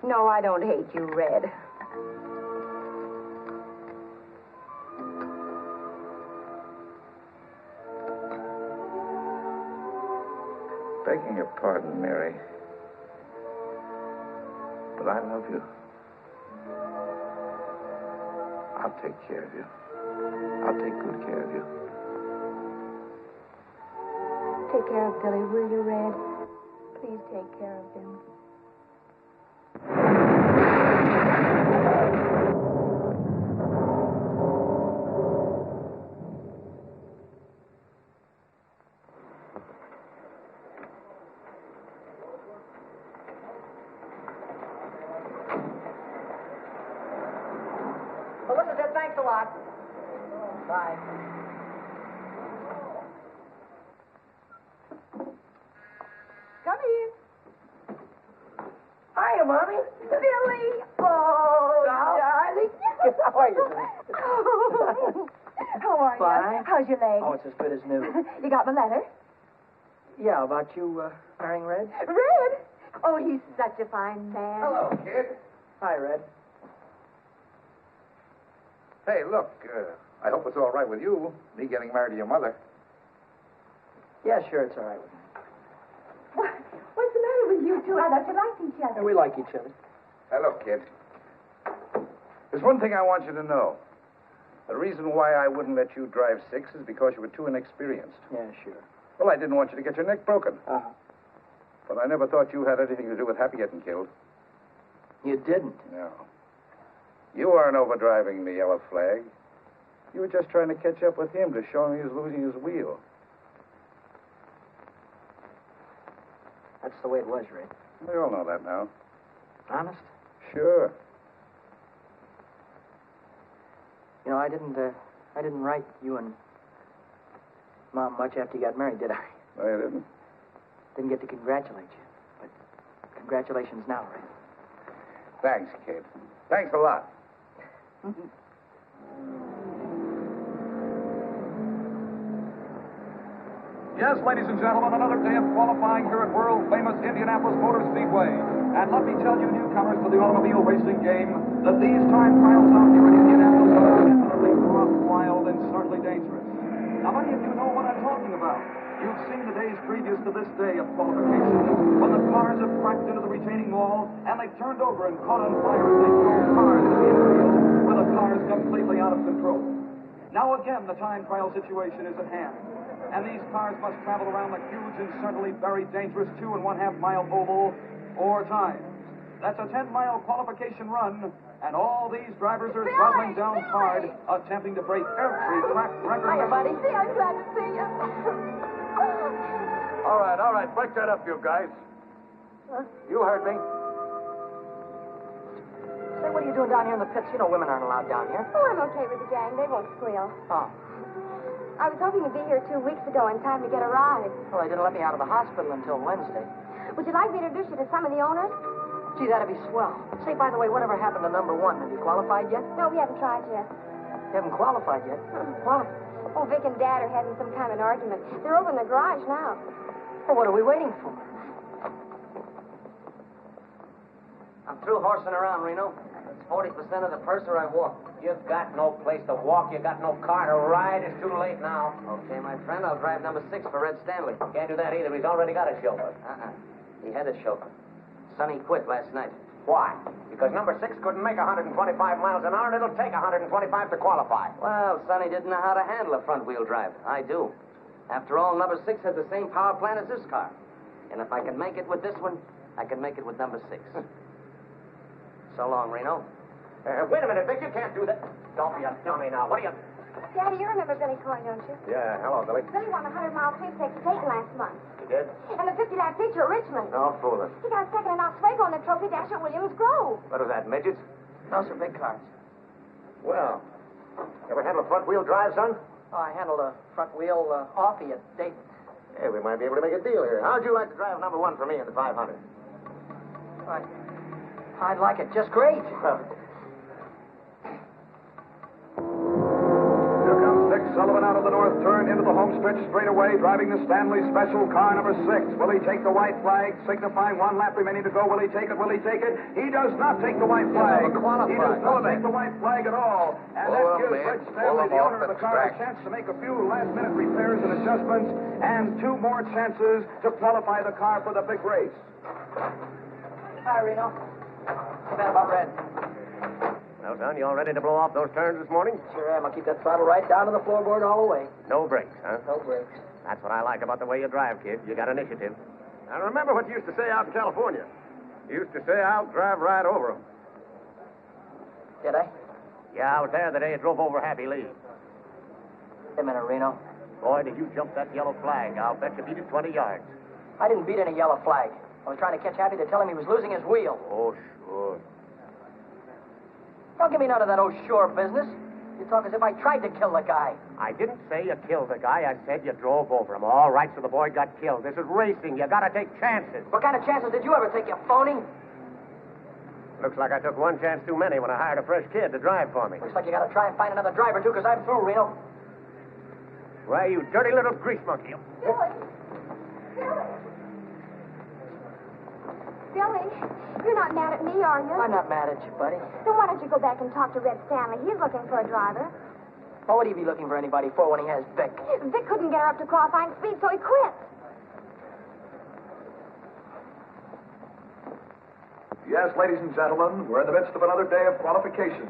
No, I don't hate you, Red. Begging your pardon, Mary. But I love you. I'll take care of you. I'll take good care of you. Take care of Billy, will you, Red? Please take care of him. Felicity, thanks a lot. Bye. Come in. Hiya, Mommy. Billy! Oh, darling. How are you doing? How are Fine. you? How's your leg? Oh, it's as good as new. You got my letter? Yeah, about you marrying Red? Red? Oh, he's such a fine man. Hello, kid. Hi, Red. Hey, look, I hope it's all right with you, me getting married to your mother. Yeah, sure, it's all right with me. What's the matter with you two? I thought you liked each Yeah, other. we like each other. Hello, kid. There's one thing I want you to know. The reason why I wouldn't let you drive 6 is because you were too inexperienced. Yeah, sure. Well, I didn't want you to get your neck broken. Uh-huh. But I never thought you had anything to do with Happy getting killed. You didn't? No. You weren't overdriving the yellow flag. You were just trying to catch up with him to show him he was losing his wheel. That's the way it was, Red. We all know that now. Honest? Sure. You know, I didn't write you and Mom much after you got married, did I? No, you didn't. Didn't get to congratulate you. But congratulations now, Red. Thanks, kid. Thanks a lot. Yes, ladies and gentlemen, another day of qualifying here at world-famous Indianapolis Motor Speedway. And let me tell you, newcomers to the automobile racing game, that these time trials out here in Indianapolis are definitely rough, wild, and certainly dangerous. Now, many of you know what I'm talking about. You've seen the days previous to this day of qualification, when the cars have cracked into the retaining wall, and they've turned over and caught on fire as they throw cars into the infield, with the cars completely out of control. Now again, the time trial situation is at hand. And these cars must travel around the huge and certainly very dangerous 2.5 mile oval 4 times. That's a 10-mile qualification run, and all these drivers are throttling down hard, attempting to break every track record. Hiya, buddy. I'm glad to see you. All right. Break that up, you guys. Huh? You heard me. Say, what are you doing down here in the pits? You know women aren't allowed down here. Oh, I'm okay with the gang. They won't squeal. Oh. I was hoping you'd be here 2 weeks ago in time to get a ride. Well, they didn't let me out of the hospital until Wednesday. Would you like me to introduce you to some of the owners? Gee, that'd be swell. Say, by the way, whatever happened to number 1? Have you qualified yet? No, we haven't tried yet. You haven't qualified yet? Why? Oh, Vic and Dad are having some kind of an argument. They're over in the garage now. Well, what are we waiting for? I'm through horsing around, Reno. It's 40% of the purse or I walk. You've got no place to walk. You got no car to ride. It's too late now. Okay, my friend, I'll drive number 6 for Red Stanley. Can't do that either. He's already got a chauffeur. He had a chauffeur. Sonny quit last night. Why? Because number 6 couldn't make 125 miles an hour, and it'll take 125 to qualify. Well, Sonny didn't know how to handle a front-wheel drive. I do. After all, number 6 has the same power plant as this car. And if I can make it with this one, I can make it with number 6. So long, Reno. Wait a minute, Vic. You can't do that. Don't be a dummy now. What are you... Daddy, you remember Billy Coy, don't you? Yeah, hello, Billy. Billy won the 100-mile sweepstakes at Dayton last month. You did? And the 50-lap feature at Richmond. No fooling. He got second in Oswego on the trophy dash at Williams Grove. What was that, midgets? Those are big cars. Well, ever handle a front-wheel drive, son? Oh, I handled a front wheel offie at Dayton. Hey, we might be able to make a deal here. How'd you like to drive number 1 for me in the 500? I'd like it just great. Here comes Dick Sullivan out of the north turn into the home stretch straightaway, driving the Stanley Special car number 6. Will he take the white flag, signifying 1 lap remaining to go? Will he take it? Will he take it? He does not take the white flag. He does not take the white flag at all. And that gives Red Stanley, the owner of the car, a chance to make a few last-minute repairs and adjustments, and 2 more chances to qualify the car for the big race. Hi, Reno. Too bad about Red. Well, son, you all ready to blow off those turns this morning? Sure am. I'll keep that throttle right down to the floorboard all the way. No brakes, huh? No brakes. That's what I like about the way you drive, kid. You got initiative. I remember what you used to say out in California. You used to say, I'll drive right over 'em. Did I? Yeah, I was there the day you drove over Happy Lee. Wait a minute, Reno. Boy, did you jump that yellow flag. I'll bet you beat it 20 yards. I didn't beat any yellow flag. I was trying to catch Hattie to tell him he was losing his wheel. Oh, sure. Don't give me none of that oh sure business. You talk as if I tried to kill the guy. I didn't say you killed the guy. I said you drove over him. All right, so the boy got killed. This is racing. You gotta take chances. What kind of chances did you ever take, you phony? Looks like I took 1 chance too many when I hired a fresh kid to drive for me. Looks like you gotta try and find another driver, too, because I'm through, Reno. Why, you dirty little grease monkey. Billy, you're not mad at me, are you? I'm not mad at you, buddy. Then why don't you go back and talk to Red Stanley? He's looking for a driver. What would he be looking for anybody for when he has Vic? Vic couldn't get her up to qualifying speed, so he quit. Yes, ladies and gentlemen, we're in the midst of another day of qualification.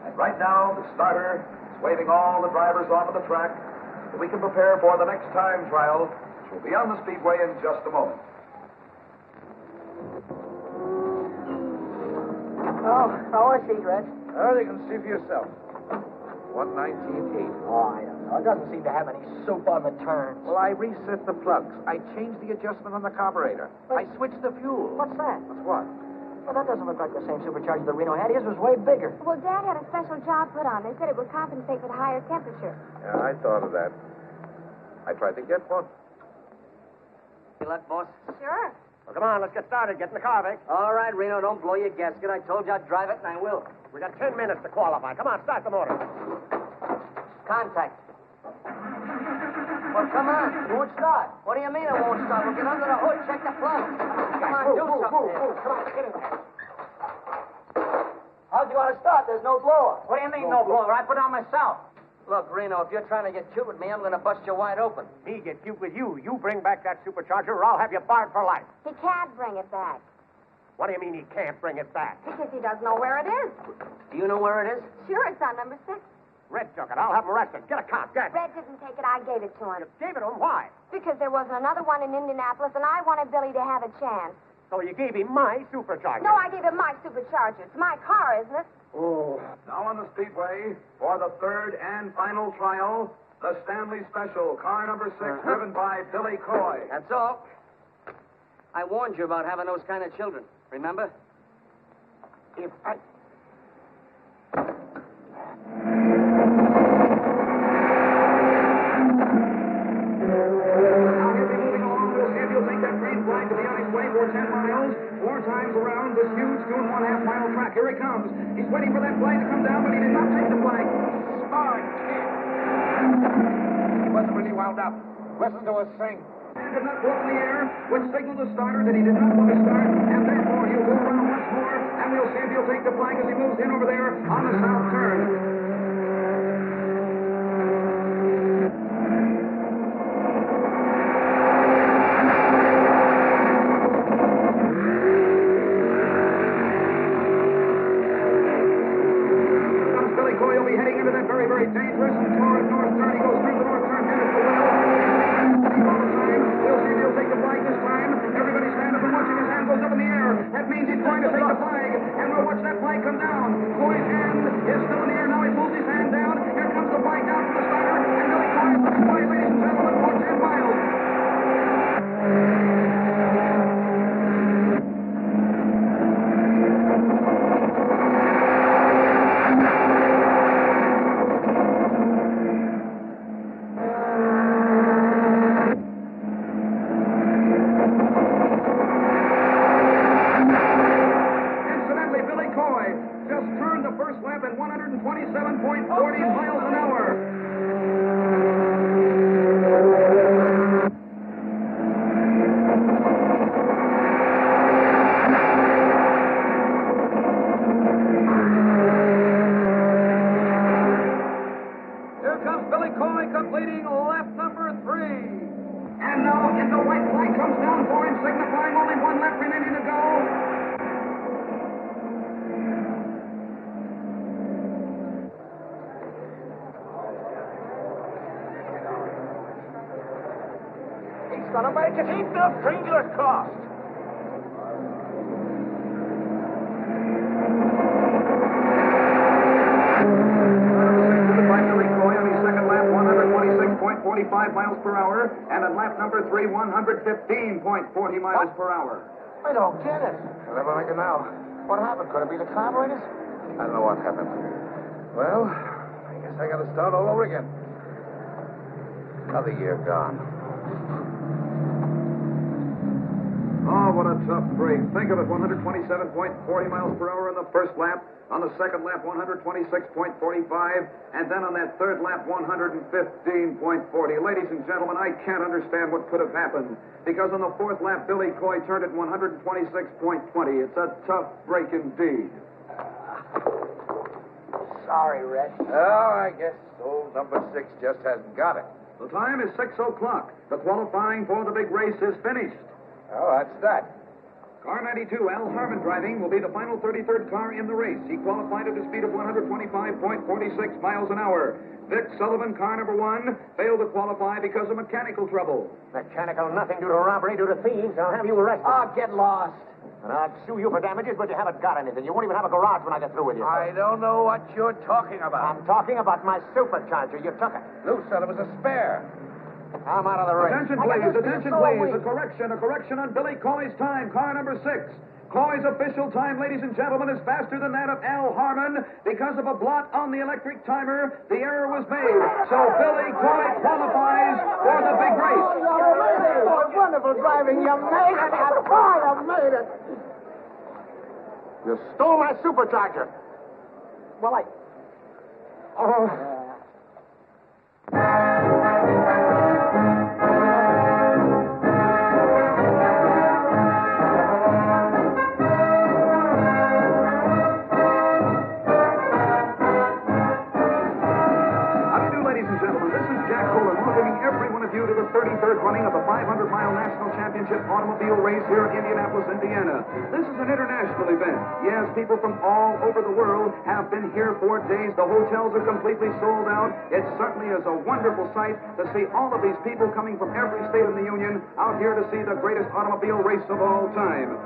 And right now, the starter is waving all the drivers off of the track so we can prepare for the next time trial, which will be on the Speedway in just a moment. Oh, how are things, Red? You can see for yourself. 119.8. Oh, I don't know. It doesn't seem to have any soup on the turns. Well, I reset the plugs. I changed the adjustment on the carburetor. I switched the fuel. What's that? What's what? Well, that doesn't look like the same supercharger the Reno had. His was way bigger. Well, Dad had a special job put on. They said it would compensate for the higher temperature. Yeah, I thought of that. I tried to get one. Good luck, boss. Sure. Well, come on, let's get started. Get in the car, Vic. All right, Reno, don't blow your gasket. I told you I'd drive it, and I will. We got 10 minutes to qualify. Come on, start the motor. Contact. Well, come on. It won't start. What do you mean it won't start? We'll get under the hood, check the plug. Come on, do something. Come on, get in there. How'd you want to start? There's no blower. What do you mean, no blower? I put it on myself. Look, Reno, if you're trying to get cute with me, I'm going to bust you wide open. Me get cute with you. You bring back that supercharger or I'll have you barred for life. He can't bring it back What do you mean he can't bring it back? because he doesn't know where it is. Do you know where it is? Sure, it's on number 6. Red took it. I'll have him arrested. Get a cop. Get. Red didn't take it. I gave it to him. Gave it to him. Why? Because there wasn't another one in Indianapolis, and I wanted Billy to have a chance. So you gave him my supercharger. No, I gave him my supercharger. It's my car, isn't it? Oh. Now on the Speedway, for the third and final trial, the Stanley Special, car number 6, driven by Billy Coy. That's all. I warned you about having those kind of children. Remember? If I... Now he'll be moving along. We'll see if he'll take that green flag to be on his way for 10 miles. 4 times around this huge 2.5 mile track. Here he comes. He's waiting for that flag to come down, but he did not take the flag. Smart kid. He wasn't really wound up. Listen to us sing. And did not go up in the air, which signaled the starter that he did not want to start, and therefore he'll go around once more, and we'll see if he'll take the flag as he moves in over there on the south turn. Very dangerous. North turn. He goes through the north turn. Here's the wheel. All the time. We'll see if he'll take the flag this time. Everybody stand up and watching. His hand goes up in the air. That means he's going to take the flag. And we'll watch that flag come down. Coy's hand is still in the air. Now he pulls his hand down. Here comes the flag down from the starter. And Billy Coy is looking for, ladies and gentlemen, for 10 miles. In 127.40 miles an hour. Here comes Billy Coy completing lap number 3. And now, if the white flag comes down for him, signifying only 1 lap remaining to go. Gonna make it eat the finger cost. By Billy Coy on his second lap, 126.45 miles per hour, and at lap number 3, 115.40 miles per hour. I don't get it. I'll never make it now. What happened? Could it be the carburetors? I don't know what happened. Well, I guess I gotta start all over again. Another year gone. Oh, what a tough break. Think of it, 127.40 miles per hour on the first lap. On the second lap, 126.45. And then on that third lap, 115.40. Ladies and gentlemen, I can't understand what could have happened. Because on the fourth lap, Billy Coy turned at 126.20. It's a tough break indeed. Sorry, Red. Oh, I guess old number 6 just hasn't got it. The time is 6 o'clock. The qualifying for the big race is finished. Oh, that's that. Car 92, Al Harmon driving, will be the final 33rd car in the race. He qualified at a speed of 125.46 miles an hour. Vic Sullivan, car number 1, failed to qualify because of mechanical trouble. Mechanical nothing due to robbery, due to thieves. I'll have you arrested. Oh, get lost. And I'll sue you for damages, but you haven't got anything. You won't even have a garage when I get through with you. I don't know what you're talking about. I'm talking about my supercharger. You took it. Lou said it was a spare. I'm out of the race. Attention, please. Attention, please. A correction on Billy Coy's time. Car number 6. Coy's official time, ladies and gentlemen, is faster than that of Al Harmon. Because of a blot on the electric timer, the error was made. So Billy Coy qualifies for the big race. You made it. Oh, wonderful driving. You made it. You made it. You stole my supercharger. Well, Oh. 33rd running of the 500-mile National Championship automobile race here in Indianapolis, Indiana. This is an international event. Yes, people from all over the world have been here for days. The hotels are completely sold out. It certainly is a wonderful sight to see all of these people coming from every state in the Union out here to see the greatest automobile race of all time.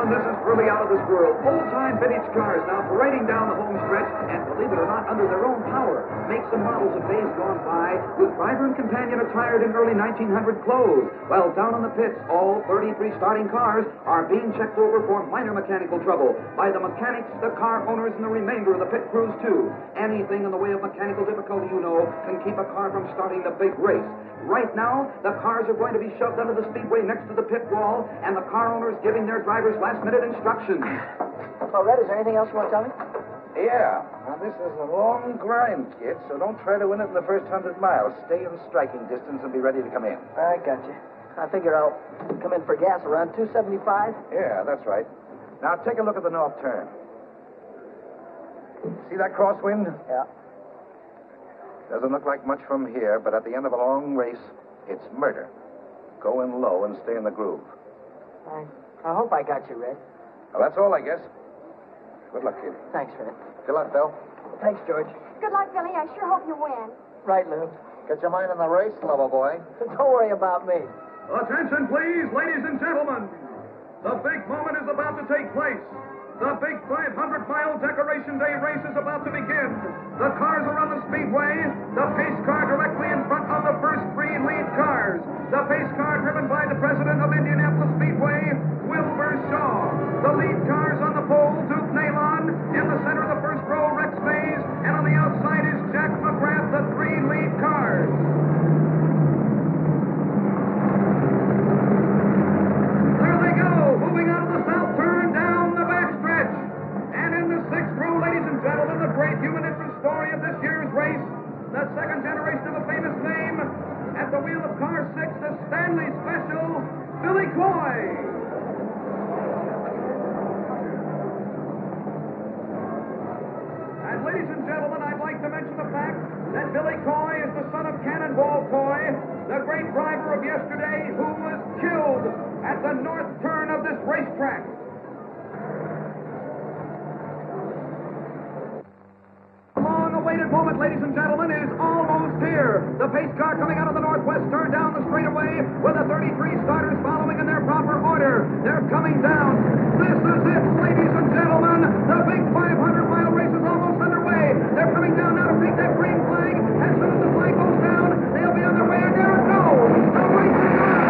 This is really out of this world. Old-time vintage cars now parading down the home stretch, and believe it or not, under their own power. Makes and models of days gone by, with driver and companion attired in early 1900 clothes. While down on the pits, all 33 starting cars are being checked over for minor mechanical trouble by the mechanics, the car owners, and the remainder of the pit crews, too. Anything in the way of mechanical difficulty, you know, can keep a car from starting the big race. Right now, the cars are going to be shoved under the speedway next to the pit wall, and the car owners giving their drivers last-minute instructions. Well, Red, is there anything else you want to tell me? Yeah. Now, this is a long grind, kid, so don't try to win it in the first 100 miles. Stay in striking distance and be ready to come in. I got you. I figure I'll come in for gas around 275. Yeah, that's right. Now, take a look at the north turn. See that crosswind? Yeah. Doesn't look like much from here, but at the end of a long race, it's murder. Go in low and stay in the groove. I hope I got you, Red. Well, that's all, I guess. Good luck, kid. Thanks, Red. Good luck, Bill. Thanks, George. Good luck, Billy. I sure hope you win. Right, Lou. Get your mind on the race, lover boy. Don't worry about me. Attention, please, ladies and gentlemen. The big moment is about to take place. The big 500-mile Decoration Day race is about to begin. The cars are on the speedway. The pace car directly in front of the first three lead cars. The pace car driven by the president of Indianapolis Speedway, Wilbur Shaw. The lead cars on the pole, Duke Nalon. In the center of the first row, Rex Mays. And on the outside is Jack McGrath, the three lead cars. There they go, moving out of the south turn down the backstretch. And in the sixth row, ladies and gentlemen, the great human interest story of this year's race, the second generation of a famous name, at the wheel of car 6, the Stanley Special, Billy Coy. And ladies and gentlemen, I'd like to mention the fact that Billy Coy is the son of Cannonball Coy, the great driver of yesterday who was killed at the north turn of this racetrack. Long-awaited moment, ladies and gentlemen, is almost here. The pace car coming out of the northwest turn down the straightaway with the 33 starters following in their proper order. They're coming down. This is it, ladies and gentlemen. The big 500-mile race is almost underway. They're coming down now to take that green flag. As soon as the flag goes down, they'll be on their way. And there it goes. The race is on.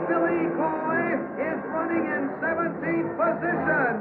Billy Coy is running in 17th position.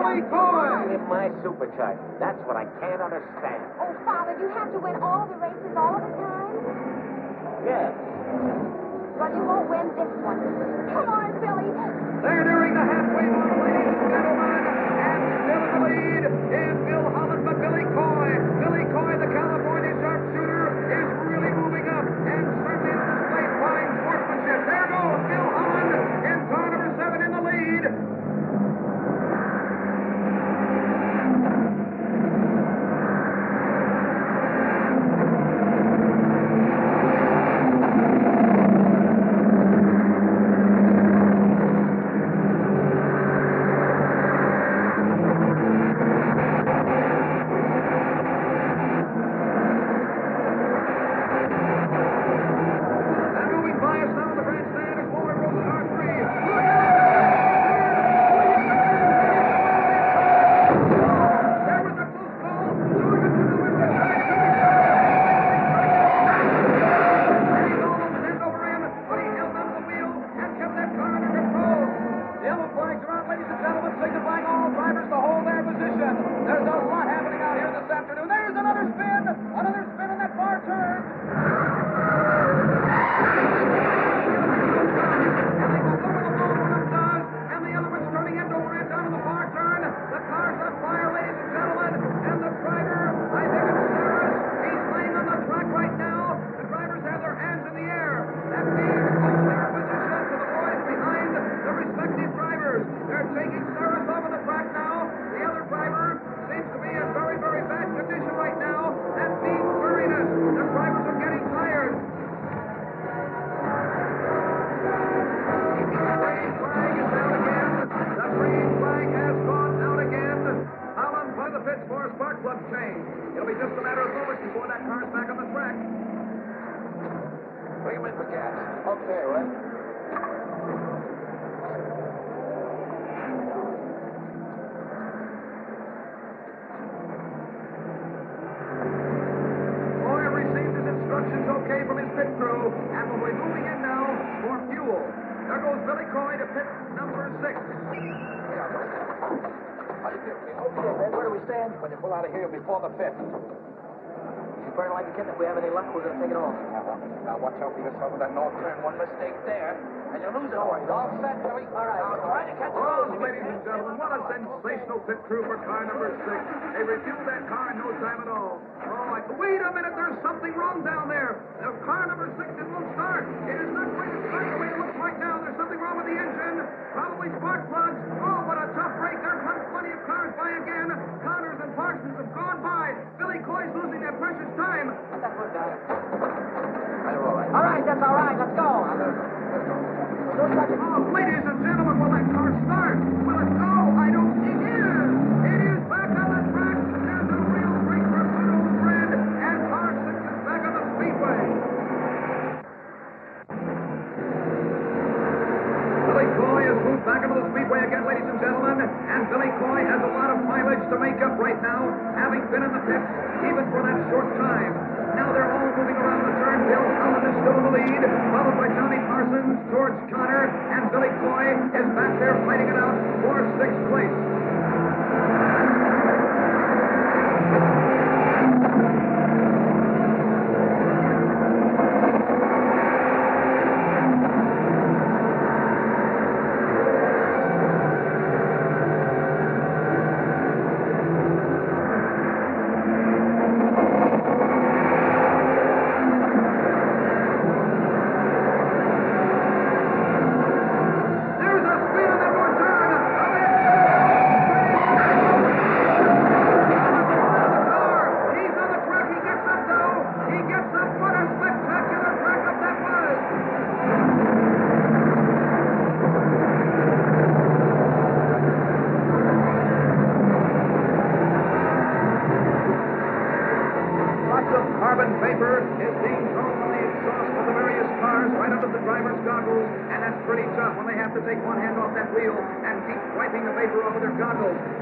Billy Coy! In my supercharger. That's what I can't understand. Oh, Father, do you have to win all the races all the time? Yes. Well, you won't win this one. Come on, Billy. They're nearing the halfway mark, ladies and gentlemen. And still in the lead is Bill Holland, but Billy Coy. Billy Coy, the California sharpshooter, is really moving up and certainly in this place fine sportsmanship. There goes Bill Holland in car number 7 in the lead. When you pull out of here before the pit. You burn like a kitten. If we have any luck, we're going to take it off. Now watch out for yourself with that north turn. One mistake there, and you lose it all. All set, Billy. All right. Now, try to catch the Oh, ladies and gentlemen, what a sensational pit crew for car number 6. They refueled that car in no time at all. Wait a minute, there's something wrong down there. Car number 6, it won't start. It is not going to start the way it looks right now. There's something wrong with the engine. Probably spark plugs. Oh, what a tough break. There comes plenty of cars by again. Connors and Parsons have gone by. Billy Coy's losing that precious time. That's what got it. All right, That's all right. Let's go. Oh, ladies and gentlemen, will that car start? Will it go? I don't think it is. It is back on the track. There's a real break for good old friend. And car 6 is back on the Speedway. Billy Coy has moved back into the Speedway again, ladies and gentlemen. And Billy Coy has a lot of mileage to make up right now, having been in the pits even for that short time. Now they're all moving around the turn. Bill Holland is still in the lead, followed by Tommy Parsons, George Connor, and Billy Coy is back there fighting it out for 6th place.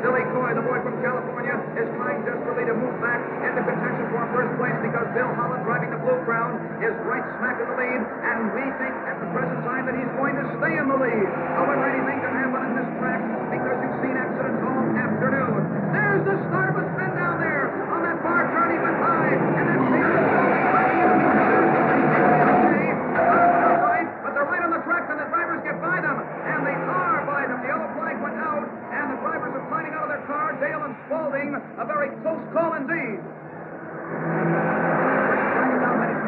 Billy Coy, the boy from California, is trying desperately to move back into contention for first place because Bill Holland, driving the Blue Crown, is right smack in the lead, and we think at the present time that he's going to stay in the lead. However, anything can happen in this track because you've seen accidents all after Dale and Spaulding. A very close call indeed.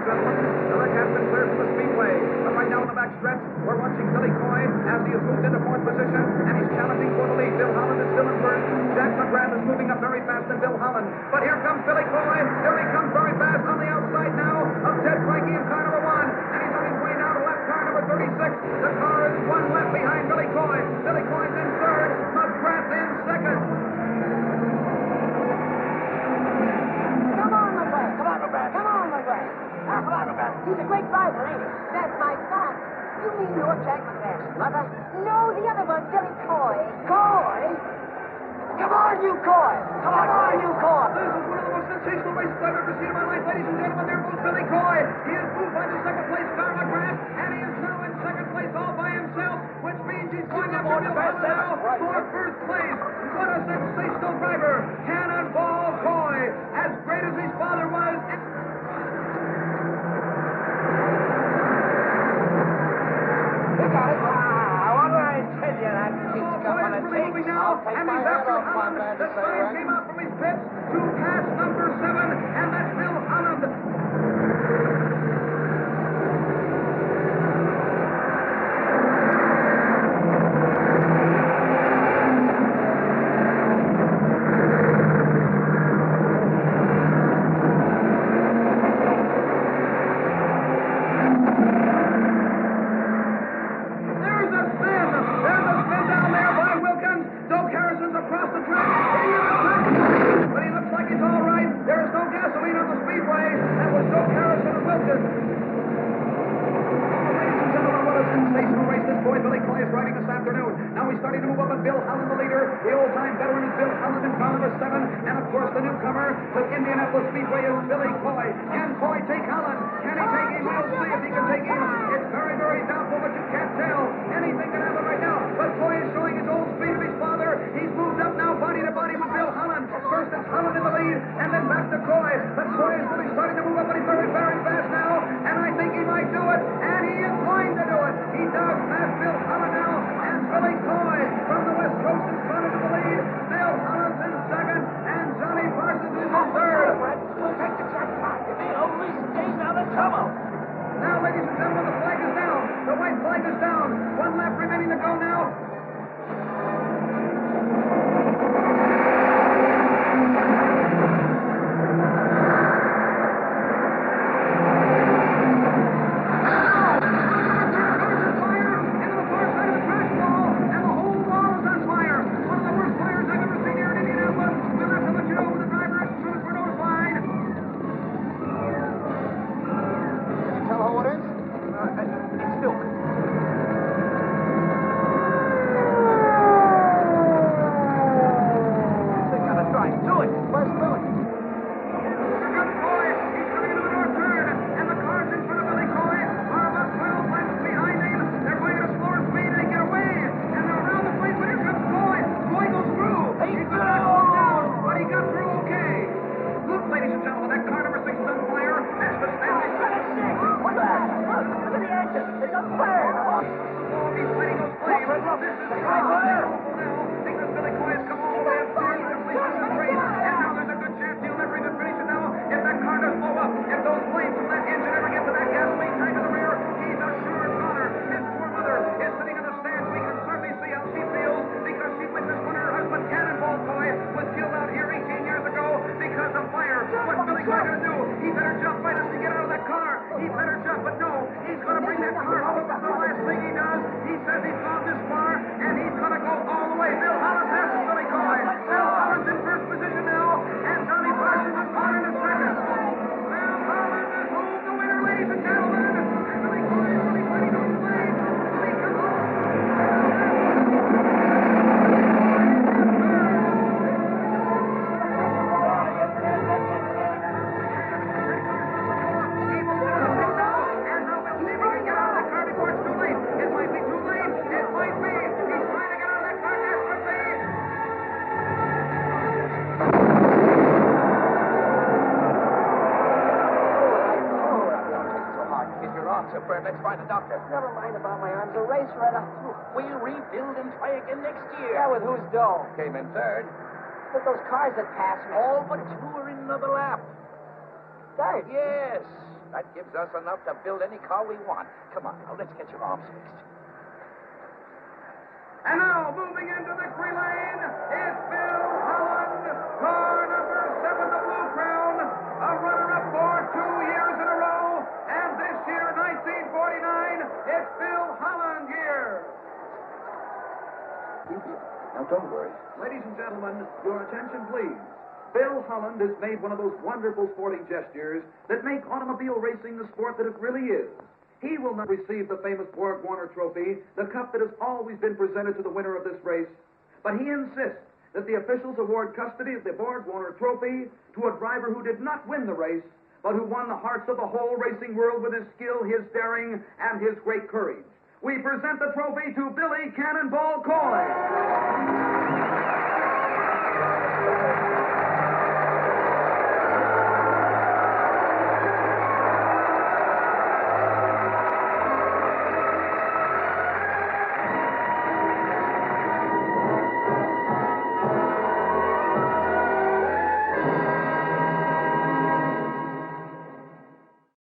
The wreck has been cleared from the Speedway. But right now in the back stretch, we're watching Billy Coy as he has moved into fourth position, and he's challenging for the lead. Bill Holland is still in first. Jack McGrath is moving up very fast than Bill Holland. But here comes Billy Coy. Here he comes very fast on the outside now of Ted Frankie in car number 1. And he's on his way now to left car number 36. The car is one left behind Billy Coy. Billy Coy's in third. McGrath in second. Come on, McGrath. Come on, McGrath. Come on, McGrath. Come on, McGrath. He's a great driver, ain't he? That's my son. You mean you're Jack McGrath's mother? No, the other one, Billy Coy. Coy? Come on, you Coy. Come on, you Coy. This is one of the most sensational races I've ever seen in my life, ladies and gentlemen. There goes Billy Coy. He has moved by the second place car, McGrath, and he is now in second place all by himself, which means he's going after Bill Holland now for first place. What a sensational driver. Cannonball Coy, as great as his father was. What did I tell you? That kid's got one of Moving now, and he's after Holland. The sign came out from his pits to pass number 7, and that's Bill Holland. Across the track, but he looks like he's all right. There is no gasoline on the Speedway. That was Doak Harrison and Wilkins. Ladies and gentlemen, what a sensational race this boy Billy Coy is riding this afternoon. Now he's starting to move up, and Bill Holland, the leader. The old-time veteran is Bill Holland in car number 7, and of course the newcomer with Indianapolis Speedway is Billy Coy. Can Coy take Holland? Can he take him? We'll see if he can take him. It's very, very doubtful, but you can't tell. Anything can happen right now. But Coy is showing his old speed of his father. He's moved up now body to body with Bill Holland. First it's Holland in the lead, and then back to Coy. But Coy is really starting to move up, but he's very, very fast now. And I think he might do it, and he is going to do it. He does pass Bill Holland now, and Billy Coy from the West Coast is running to the lead. Bill Holland's in second, and Johnny Parsons is in third. We'll take the jackpot if he only stays out of trouble. Now, ladies and gentlemen, the flag is down. The white flag is down. One lap remaining to go now. Let's find a doctor. Never mind about my arms. A race right up. We'll rebuild and try again next year. Yeah, with whose dough? Came in third. Look, those cars that pass me. All but two are in another lap. Dad. Yes. That gives us enough to build any car we want. Come on, now, let's get your arms fixed. And now, moving into victory lane, is Bill Holland, car number 7, the Blue Crown, a runner-up for 2 years in a row. And this year, 1949, it's Bill Holland year. Now, don't worry. Ladies and gentlemen, your attention, please. Bill Holland has made one of those wonderful sporting gestures that make automobile racing the sport that it really is. He will not receive the famous Borg Warner Trophy, the cup that has always been presented to the winner of this race, but he insists that the officials award custody of the Borg Warner Trophy to a driver who did not win the race, but who won the hearts of the whole racing world with his skill, his daring, and his great courage. We present the trophy to Billy Cannonball Coy.